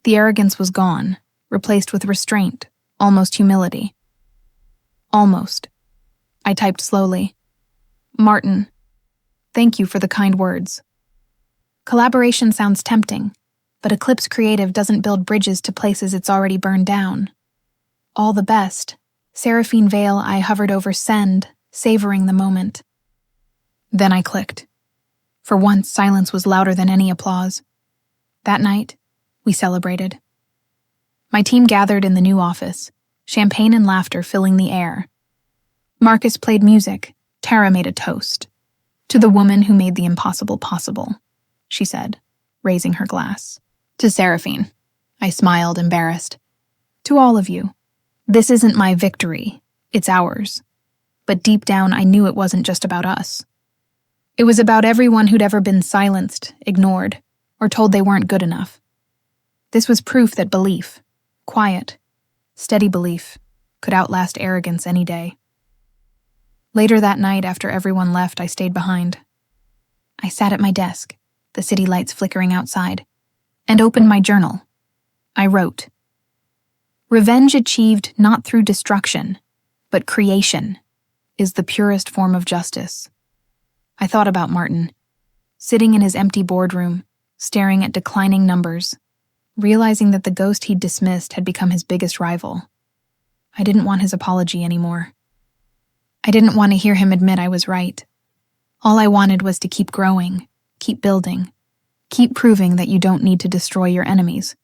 The arrogance was gone, replaced with restraint, almost humility. "Almost." I typed slowly. "Martin, thank you for the kind words. Collaboration sounds tempting, but Eclipse Creative doesn't build bridges to places it's already burned down. All the best." Seraphine Vale, I hovered over send, savoring the moment. Then I clicked. For once, silence was louder than any applause. That night, we celebrated. My team gathered in the new office, champagne and laughter filling the air. Marcus played music. Tara made a toast. "To the woman who made the impossible possible," she said, raising her glass. "To Seraphine." I smiled, embarrassed. "To all of you. This isn't my victory, it's ours." But deep down, I knew it wasn't just about us. It was about everyone who'd ever been silenced, ignored, or told they weren't good enough. This was proof that belief, quiet, steady belief, could outlast arrogance any day. Later that night, after everyone left, I stayed behind. I sat at my desk, the city lights flickering outside, and opened my journal. I wrote, "Revenge achieved not through destruction, but creation, is the purest form of justice." I thought about Martin, sitting in his empty boardroom, staring at declining numbers, realizing that the ghost he'd dismissed had become his biggest rival. I didn't want his apology anymore. I didn't want to hear him admit I was right. All I wanted was to keep growing, keep building, keep proving that you don't need to destroy your enemies.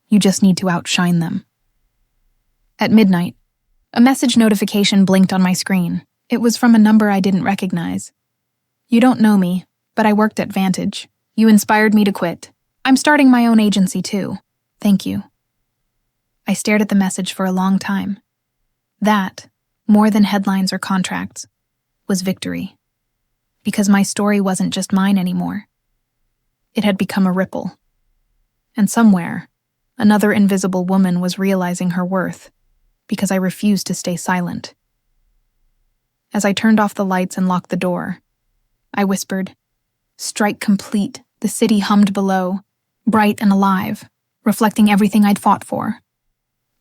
You just need to outshine them. At midnight, a message notification blinked on my screen. It was from a number I didn't recognize. "You don't know me, but I worked at Vantage. You inspired me to quit. I'm starting my own agency too. Thank you." I stared at the message for a long time. That, more than headlines or contracts, was victory. Because my story wasn't just mine anymore. It had become a ripple. And somewhere, another invisible woman was realizing her worth, because I refused to stay silent. As I turned off the lights and locked the door, I whispered, "Strike complete." The city hummed below, bright and alive, reflecting everything I'd fought for.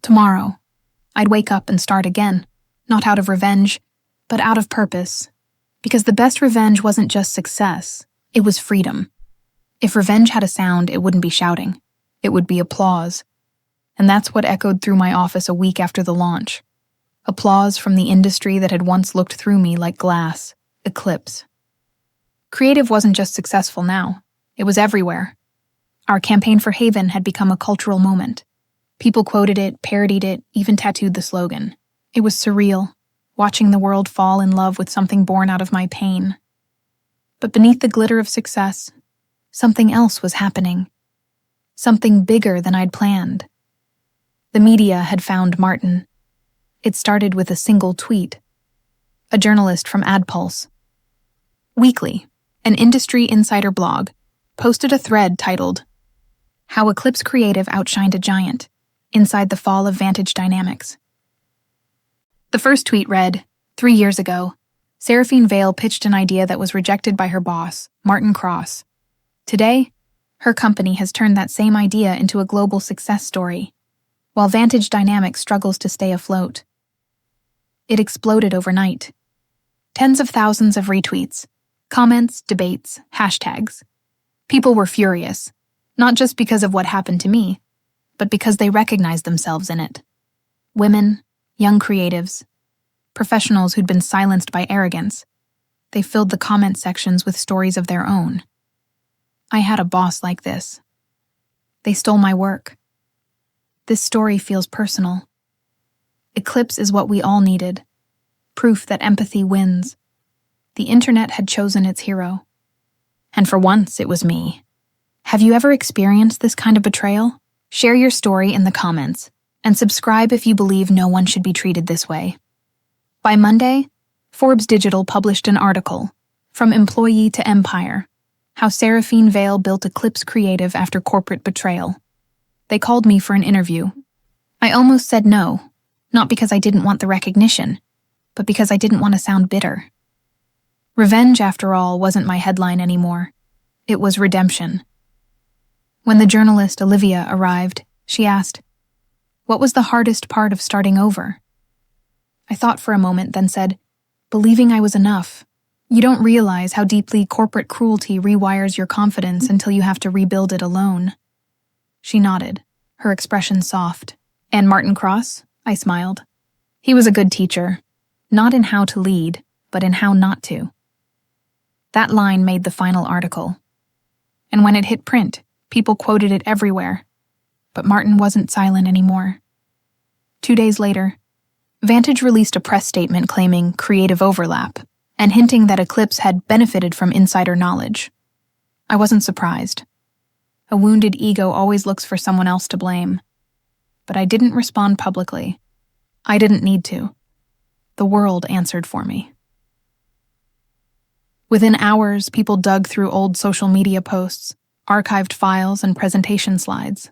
Tomorrow, I'd wake up and start again, not out of revenge, but out of purpose. Because the best revenge wasn't just success, It was freedom. If revenge had a sound, it wouldn't be shouting. It would be applause. And that's what echoed through my office a week after the launch. Applause from the industry that had once looked through me like glass. Eclipse. Creative wasn't just successful now. It was everywhere. Our campaign for Haven had become a cultural moment. People quoted it, parodied it, even tattooed the slogan. It was surreal, watching the world fall in love with something born out of my pain. But beneath the glitter of success, something else was happening. Something bigger than I'd planned. The media had found Martin. It started with a single tweet. A journalist from AdPulse. Weekly, an industry insider blog, posted a thread titled, "How Eclipse Creative Outshined a Giant, Inside the Fall of Vantage Dynamics." The first tweet read, 3 years ago, Seraphine Vale pitched an idea that was rejected by her boss, Martin Cross. Today, her company has turned that same idea into a global success story, while Vantage Dynamics struggles to stay afloat. It exploded overnight. Tens of thousands of retweets, comments, debates, hashtags. People were furious, not just because of what happened to me, but because they recognized themselves in it. Women, young creatives, professionals who'd been silenced by arrogance. They filled the comment sections with stories of their own. I had a boss like this. They stole my work. This story feels personal. Eclipse is what we all needed. Proof that empathy wins. The internet had chosen its hero. And for once, it was me. Have you ever experienced this kind of betrayal? Share your story in the comments, and subscribe if you believe no one should be treated this way. By Monday, Forbes Digital published an article, From Employee to Empire, How Seraphine Vale Built Eclipse Creative After Corporate Betrayal. They called me for an interview. I almost said no, not because I didn't want the recognition, but because I didn't want to sound bitter. Revenge, after all, wasn't my headline anymore. It was redemption. When the journalist Olivia arrived, she asked, "What was the hardest part of starting over?" I thought for a moment, then said, "Believing I was enough. You don't realize how deeply corporate cruelty rewires your confidence until you have to rebuild it alone." She nodded, her expression soft. "And Martin Cross?" I smiled. "He was a good teacher, not in how to lead, but in how not to." That line made the final article. And when it hit print, people quoted it everywhere. But Martin wasn't silent anymore. 2 days later, Vantage released a press statement claiming creative overlap and hinting that Eclipse had benefited from insider knowledge. I wasn't surprised. A wounded ego always looks for someone else to blame. But I didn't respond publicly. I didn't need to. The world answered for me. Within hours, people dug through old social media posts, archived files, and presentation slides.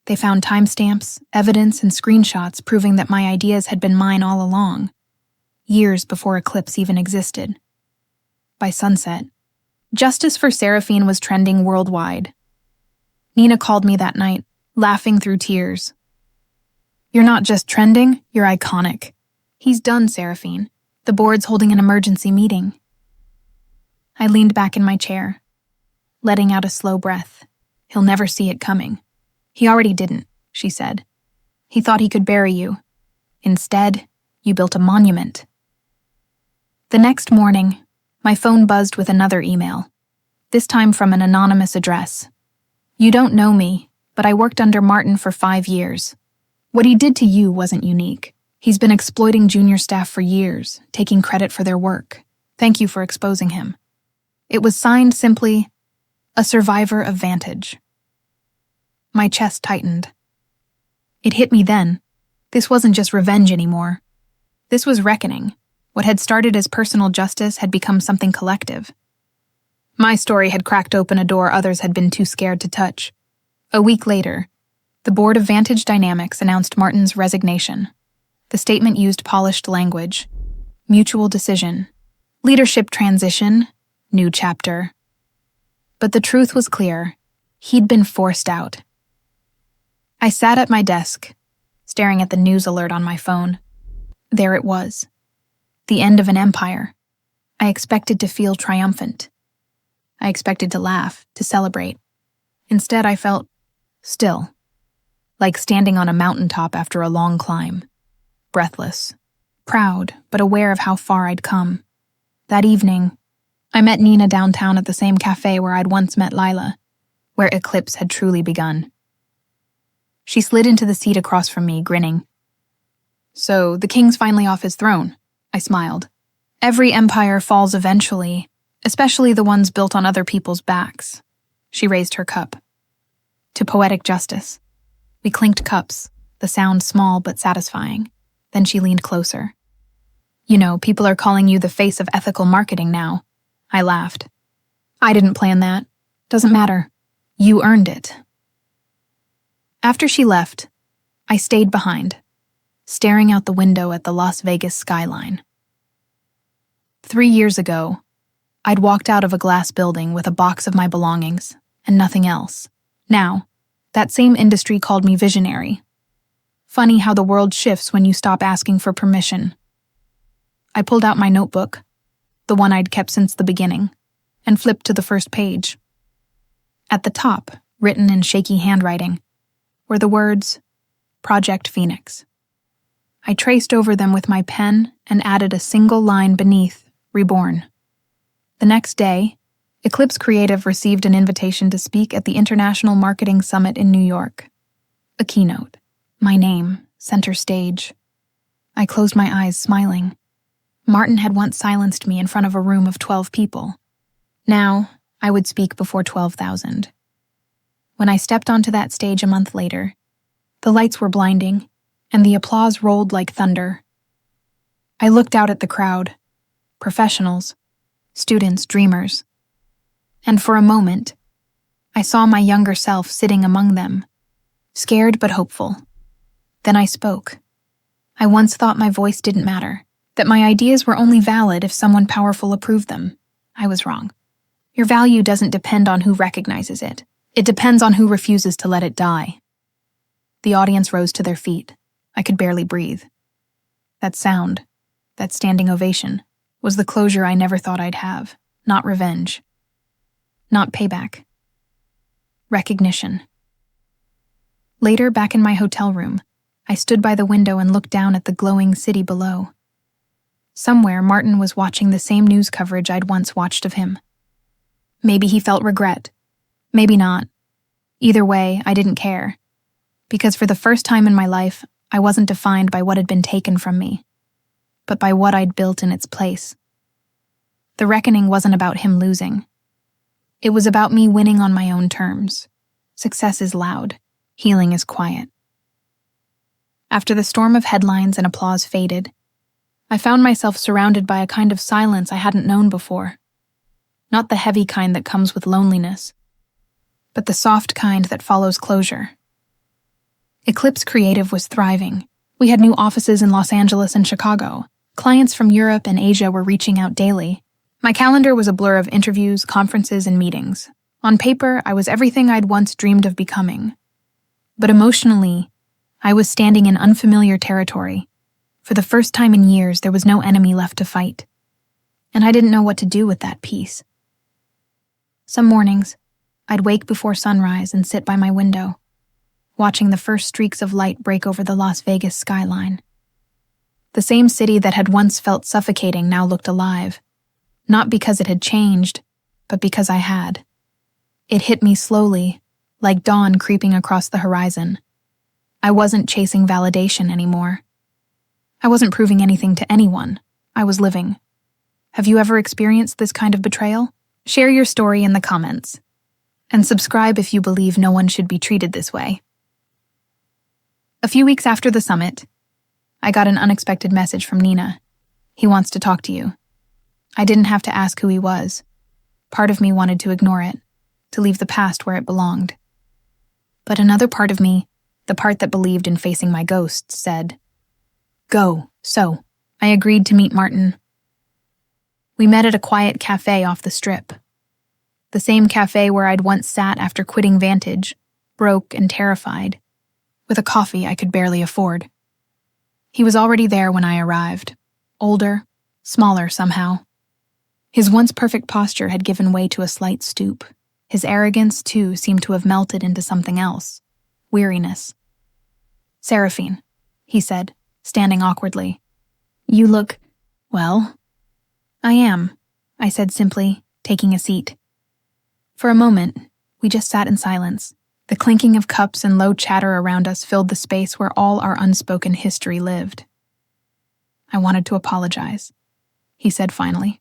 They found timestamps, evidence, and screenshots proving that my ideas had been mine all along, years before Eclipse even existed. By sunset, justice for Seraphine was trending worldwide. Nina called me that night, laughing through tears. "You're not just trending, you're iconic. He's done, Seraphine. The board's holding an emergency meeting." I leaned back in my chair, letting out a slow breath. "He'll never see it coming." "He already didn't," she said. "He thought he could bury you. Instead, you built a monument." The next morning, my phone buzzed with another email, this time from an anonymous address. "You don't know me, but I worked under Martin for 5 years. What he did to you wasn't unique. He's been exploiting junior staff for years, taking credit for their work. Thank you for exposing him." It was signed simply, "A survivor of Vantage." My chest tightened. It hit me then. This wasn't just revenge anymore. This was reckoning. What had started as personal justice had become something collective. My story had cracked open a door others had been too scared to touch. A week later, the board of Vantage Dynamics announced Martin's resignation. The statement used polished language. Mutual decision. Leadership transition. New chapter. But the truth was clear. He'd been forced out. I sat at my desk, staring at the news alert on my phone. There it was. The end of an empire. I expected to feel triumphant. I expected to laugh, to celebrate. Instead, I felt still, like standing on a mountaintop after a long climb. Breathless, proud, but aware of how far I'd come. That evening, I met Nina downtown at the same cafe where I'd once met Lila, where eclipse had truly begun. She slid into the seat across from me, grinning. "So, the king's finally off his throne," I smiled. "Every empire falls eventually, especially the ones built on other people's backs." She raised her cup. "To poetic justice." We clinked cups, the sound small but satisfying. Then she leaned closer. "You know, people are calling you the face of ethical marketing now." I laughed. "I didn't plan that. Doesn't matter. You earned it." After she left, I stayed behind, staring out the window at the Las Vegas skyline. 3 years ago, I'd walked out of a glass building with a box of my belongings and nothing else. Now, that same industry called me visionary. Funny how the world shifts when you stop asking for permission. I pulled out my notebook, the one I'd kept since the beginning, and flipped to the first page. At the top, written in shaky handwriting, were the words, Project Phoenix. I traced over them with my pen and added a single line beneath, Reborn. The next day, Eclipse Creative received an invitation to speak at the International Marketing Summit in New York. A keynote. My name, center stage. I closed my eyes, smiling. Martin had once silenced me in front of a room of 12 people. Now, I would speak before 12,000. When I stepped onto that stage a month later, the lights were blinding, and the applause rolled like thunder. I looked out at the crowd, professionals, students, dreamers, and for a moment, I saw my younger self sitting among them, scared but hopeful. Then I spoke. I once thought my voice didn't matter, that my ideas were only valid if someone powerful approved them. I was wrong. Your value doesn't depend on who recognizes it. It depends on who refuses to let it die. The audience rose to their feet. I could barely breathe. That sound, that standing ovation, was the closure I never thought I'd have. Not revenge. Not payback. Recognition. Later, back in my hotel room, I stood by the window and looked down at the glowing city below. Somewhere, Martin was watching the same news coverage I'd once watched of him. Maybe he felt regret. Maybe not. Either way, I didn't care. Because for the first time in my life, I wasn't defined by what had been taken from me, but by what I'd built in its place. The reckoning wasn't about him losing. It was about me winning on my own terms. Success is loud. Healing is quiet. After the storm of headlines and applause faded, I found myself surrounded by a kind of silence I hadn't known before. Not the heavy kind that comes with loneliness, but the soft kind that follows closure. Eclipse Creative was thriving. We had new offices in Los Angeles and Chicago. Clients from Europe and Asia were reaching out daily. My calendar was a blur of interviews, conferences, and meetings. On paper, I was everything I'd once dreamed of becoming. But emotionally, I was standing in unfamiliar territory. For the first time in years, there was no enemy left to fight. And I didn't know what to do with that peace. Some mornings, I'd wake before sunrise and sit by my window, watching the first streaks of light break over the Las Vegas skyline. The same city that had once felt suffocating now looked alive, not because it had changed, but because I had. It hit me slowly, like dawn creeping across the horizon. I wasn't chasing validation anymore. I wasn't proving anything to anyone. I was living. Have you ever experienced this kind of betrayal? Share your story in the comments. And subscribe if you believe no one should be treated this way. A few weeks after the summit, I got an unexpected message from Nina. "He wants to talk to you." I didn't have to ask who he was. Part of me wanted to ignore it, to leave the past where it belonged. But another part of me, the part that believed in facing my ghosts, said, "Go." So, I agreed to meet Martin. We met at a quiet cafe off the Strip. The same cafe where I'd once sat after quitting Vantage, broke and terrified, with a coffee I could barely afford. He was already there when I arrived, older, smaller somehow. His once perfect posture had given way to a slight stoop. His arrogance, too, seemed to have melted into something else. Weariness. "Seraphine," he said, standing awkwardly. "You look, well." "I am," I said simply, taking a seat. For a moment, we just sat in silence. The clinking of cups and low chatter around us filled the space where all our unspoken history lived. "I wanted to apologize," he said finally.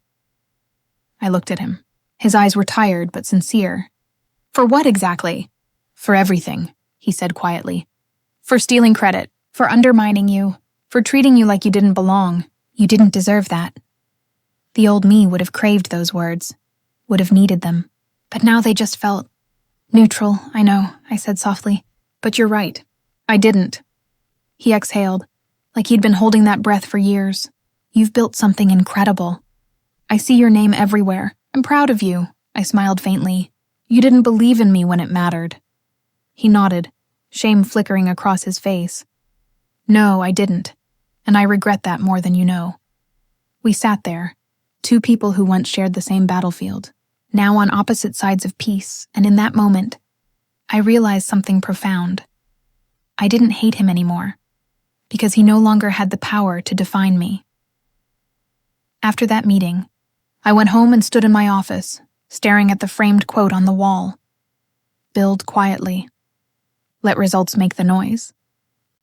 I looked at him. His eyes were tired but sincere. "For what exactly?" "For everything," he said quietly. "For stealing credit, for undermining you, for treating you like you didn't belong. You didn't deserve that." The old me would have craved those words, would have needed them, but now they just felt neutral. "I know," I said softly, "but you're right. I didn't." He exhaled, like he'd been holding that breath for years. "You've built something incredible. I see your name everywhere. I'm proud of you," I smiled faintly. "You didn't believe in me when it mattered." He nodded, shame flickering across his face. "No, I didn't, and I regret that more than you know." We sat there, two people who once shared the same battlefield, now on opposite sides of peace, and in that moment, I realized something profound. I didn't hate him anymore, because he no longer had the power to define me. After that meeting, I went home and stood in my office, staring at the framed quote on the wall. "Build quietly. Let results make the noise."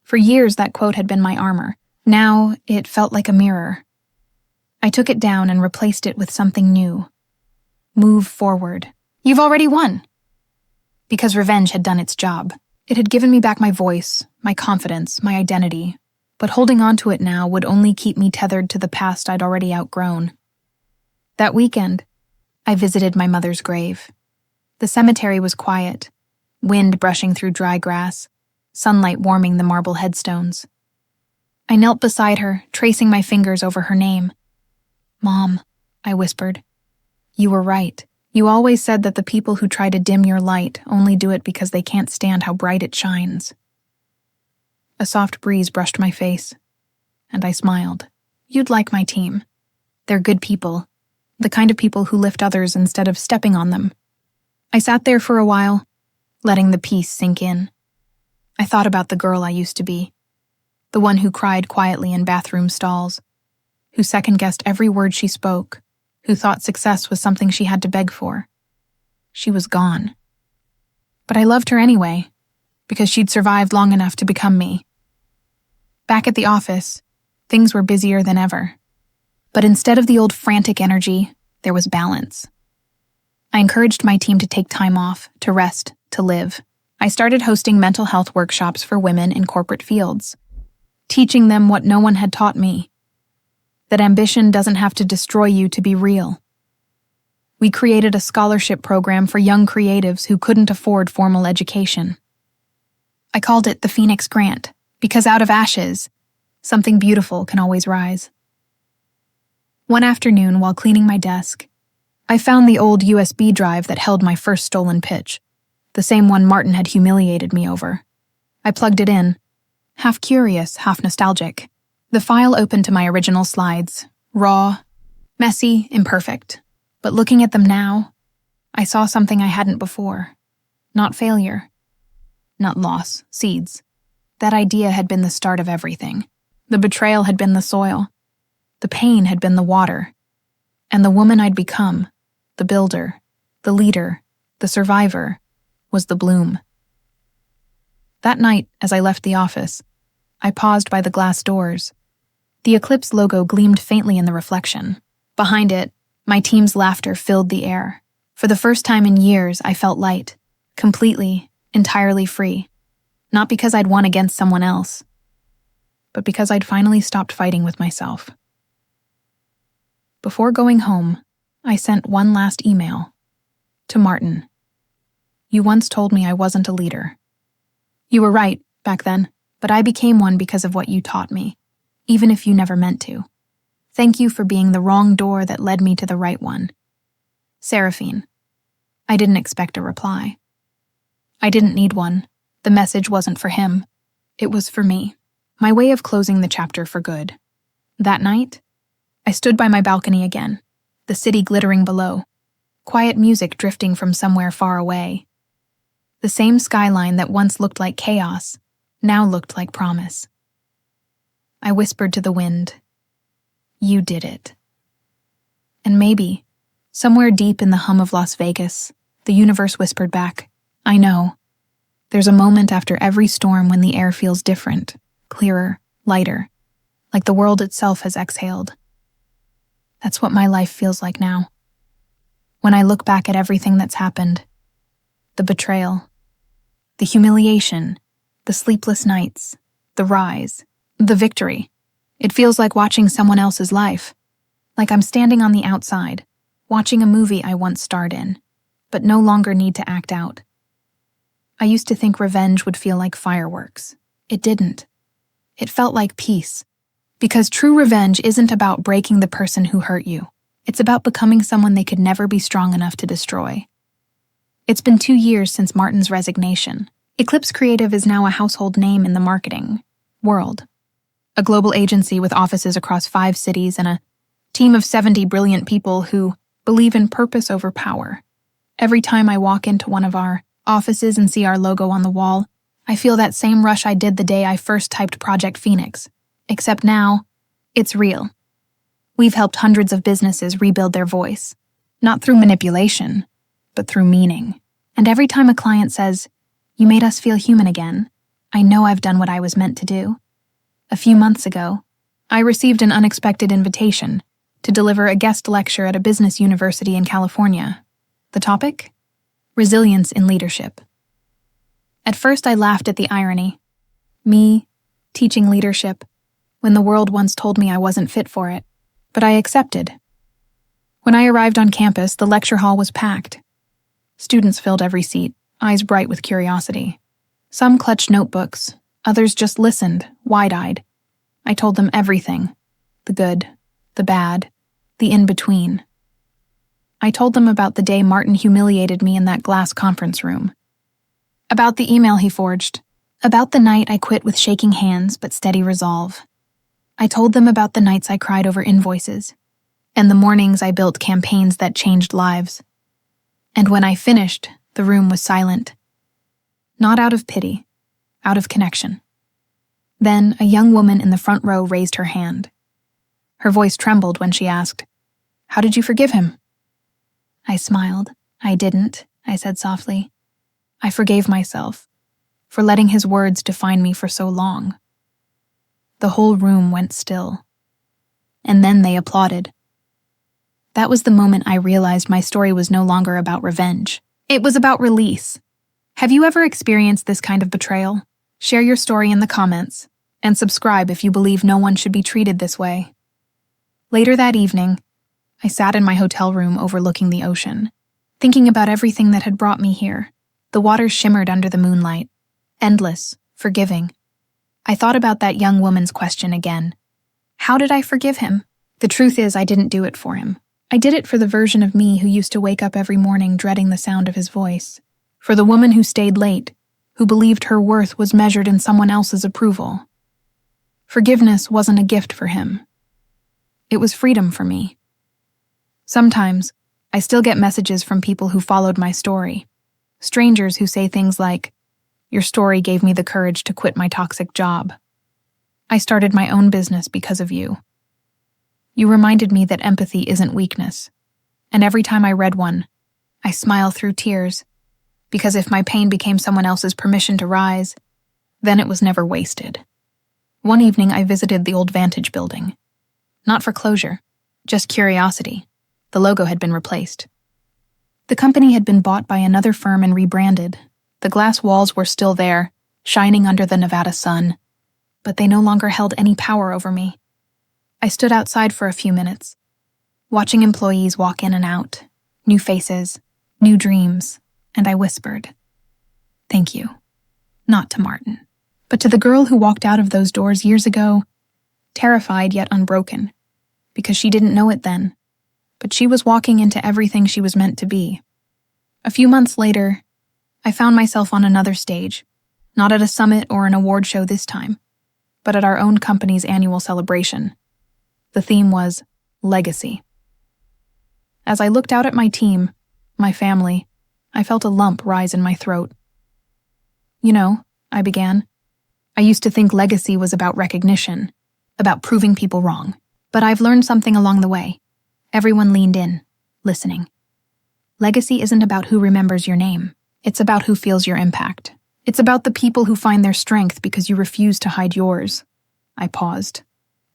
For years, that quote had been my armor. Now, it felt like a mirror. I took it down and replaced it with something new. Move forward. "You've already won." Because revenge had done its job. It had given me back my voice, my confidence, my identity, but holding on to it now would only keep me tethered to the past I'd already outgrown. That weekend, I visited my mother's grave. The cemetery was quiet, wind brushing through dry grass, sunlight warming the marble headstones. I knelt beside her, tracing my fingers over her name. "Mom," I whispered. "You were right. You always said that the people who try to dim your light only do it because they can't stand how bright it shines." A soft breeze brushed my face, and I smiled. "You'd like my team. They're good people, the kind of people who lift others instead of stepping on them." I sat there for a while, letting the peace sink in. I thought about the girl I used to be, the one who cried quietly in bathroom stalls, who second-guessed every word she spoke, who thought success was something she had to beg for. She was gone. But I loved her anyway, because she'd survived long enough to become me. Back at the office, things were busier than ever. But instead of the old frantic energy, there was balance. I encouraged my team to take time off, to rest, to live. I started hosting mental health workshops for women in corporate fields, teaching them what no one had taught me: that ambition doesn't have to destroy you to be real. We created a scholarship program for young creatives who couldn't afford formal education. I called it the Phoenix Grant, because out of ashes, something beautiful can always rise. One afternoon, while cleaning my desk, I found the old USB drive that held my first stolen pitch, the same one Martin had humiliated me over. I plugged it in, half curious, half nostalgic. The file opened to my original slides, raw, messy, imperfect. But looking at them now, I saw something I hadn't before. Not failure. Not loss, seeds. That idea had been the start of everything. The betrayal had been the soil. The pain had been the water. And the woman I'd become, the builder, the leader, the survivor, was the bloom. That night, as I left the office, I paused by the glass doors. The Eclipse logo gleamed faintly in the reflection. Behind it, my team's laughter filled the air. For the first time in years, I felt light, completely, entirely free. Not because I'd won against someone else, but because I'd finally stopped fighting with myself. Before going home, I sent one last email. To Martin. "You once told me I wasn't a leader. You were right, back then, but I became one because of what you taught me, even if you never meant to. Thank you for being the wrong door that led me to the right one. Seraphine." I didn't expect a reply. I didn't need one. The message wasn't for him. It was for me. My way of closing the chapter for good. That night, I stood by my balcony again, the city glittering below, quiet music drifting from somewhere far away. The same skyline that once looked like chaos now looked like promise. I whispered to the wind, "You did it." And maybe, somewhere deep in the hum of Las Vegas, the universe whispered back, "I know." There's a moment after every storm when the air feels different, clearer, lighter, like the world itself has exhaled. That's what my life feels like now. When I look back at everything that's happened, the betrayal, the humiliation, the sleepless nights, the rise, the victory, it feels like watching someone else's life, like I'm standing on the outside, watching a movie I once starred in, but no longer need to act out. I used to think revenge would feel like fireworks. It didn't. It felt like peace. Because true revenge isn't about breaking the person who hurt you. It's about becoming someone they could never be strong enough to destroy. It's been 2 years since Martin's resignation. Eclipse Creative is now a household name in the marketing world. A global agency with offices across 5 cities and a team of 70 brilliant people who believe in purpose over power. Every time I walk into one of our offices and see our logo on the wall, I feel that same rush I did the day I first typed Project Phoenix. Except now, it's real. We've helped hundreds of businesses rebuild their voice, not through manipulation, but through meaning. And every time a client says, "You made us feel human again," I know I've done what I was meant to do. A few months ago, I received an unexpected invitation to deliver a guest lecture at a business university in California. The topic? Resilience in leadership. At first, I laughed at the irony. Me, teaching leadership, when the world once told me I wasn't fit for it. But I accepted. When I arrived on campus, the lecture hall was packed. Students filled every seat, eyes bright with curiosity. Some clutched notebooks, others just listened, wide-eyed. I told them everything, the good, the bad, the in-between. I told them about the day Martin humiliated me in that glass conference room. About the email he forged. About the night I quit with shaking hands but steady resolve. I told them about the nights I cried over invoices, and the mornings I built campaigns that changed lives. And when I finished, the room was silent. Not out of pity, out of connection. Then a young woman in the front row raised her hand. Her voice trembled when she asked, "How did you forgive him?" I smiled. "I didn't," I said softly. "I forgave myself for letting his words define me for so long." The whole room went still. And then they applauded. That was the moment I realized my story was no longer about revenge. It was about release. Have you ever experienced this kind of betrayal? Share your story in the comments, and subscribe if you believe no one should be treated this way. Later that evening, I sat in my hotel room overlooking the ocean, thinking about everything that had brought me here. The water shimmered under the moonlight, endless, forgiving. I thought about that young woman's question again. How did I forgive him? The truth is, I didn't do it for him. I did it for the version of me who used to wake up every morning dreading the sound of his voice. For the woman who stayed late, who believed her worth was measured in someone else's approval. Forgiveness wasn't a gift for him. It was freedom for me. Sometimes, I still get messages from people who followed my story. Strangers who say things like, "Your story gave me the courage to quit my toxic job. I started my own business because of you. You reminded me that empathy isn't weakness." And every time I read one, I smile through tears, because if my pain became someone else's permission to rise, then it was never wasted. One evening I visited the old Vantage building. Not for closure, just curiosity. The logo had been replaced. The company had been bought by another firm and rebranded. The glass walls were still there, shining under the Nevada sun, but they no longer held any power over me. I stood outside for a few minutes, watching employees walk in and out, new faces, new dreams, and I whispered, "Thank you." Not to Martin, but to the girl who walked out of those doors years ago, terrified yet unbroken, because she didn't know it then, but she was walking into everything she was meant to be. A few months later, I found myself on another stage, not at a summit or an award show this time, but at our own company's annual celebration. The theme was legacy. As I looked out at my team, my family, I felt a lump rise in my throat. You know, I began, I used to think legacy was about recognition, about proving people wrong. But I've learned something along the way. Everyone leaned in, listening. Legacy isn't about who remembers your name. It's about who feels your impact. It's about the people who find their strength because you refuse to hide yours. I paused,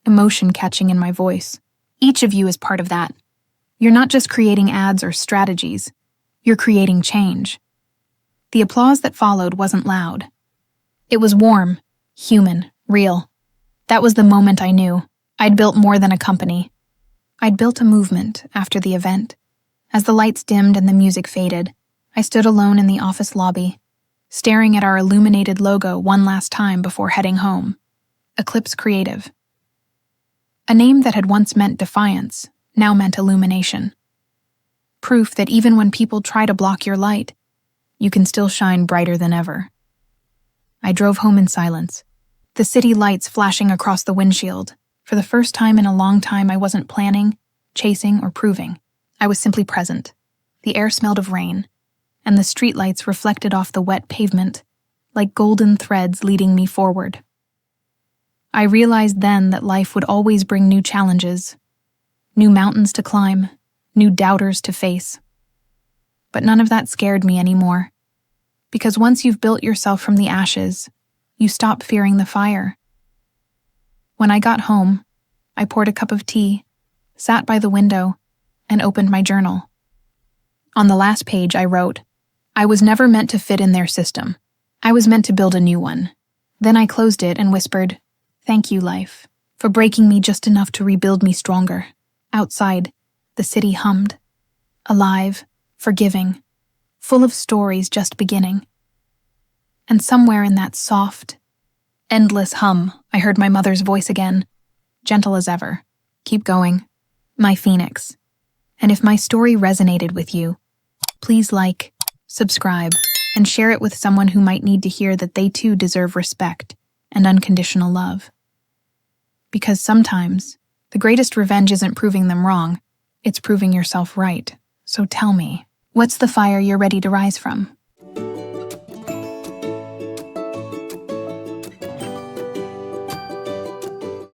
emotion catching in my voice. Each of you is part of that. You're not just creating ads or strategies. You're creating change. The applause that followed wasn't loud. It was warm, human, real. That was the moment I knew. I'd built more than a company. I'd built a movement after the event. As the lights dimmed and the music faded, I stood alone in the office lobby, staring at our illuminated logo one last time before heading home. Eclipse Creative. A name that had once meant defiance now meant illumination. Proof that even when people try to block your light, you can still shine brighter than ever. I drove home in silence, the city lights flashing across the windshield. For the first time in a long time, I wasn't planning, chasing, or proving. I was simply present. The air smelled of rain, and the streetlights reflected off the wet pavement, like golden threads leading me forward. I realized then that life would always bring new challenges, new mountains to climb, new doubters to face. But none of that scared me anymore, because once you've built yourself from the ashes, you stop fearing the fire. When I got home, I poured a cup of tea, sat by the window, and opened my journal. On the last page, I wrote, I was never meant to fit in their system. I was meant to build a new one. Then I closed it and whispered, thank you, life, for breaking me just enough to rebuild me stronger. Outside, the city hummed, alive, forgiving, full of stories just beginning. And somewhere in that soft, endless hum, I heard my mother's voice again, gentle as ever. Keep going, my phoenix. And if my story resonated with you, please like, subscribe, and share it with someone who might need to hear that they too deserve respect and unconditional love. Because sometimes, the greatest revenge isn't proving them wrong, it's proving yourself right. So tell me, what's the fire you're ready to rise from?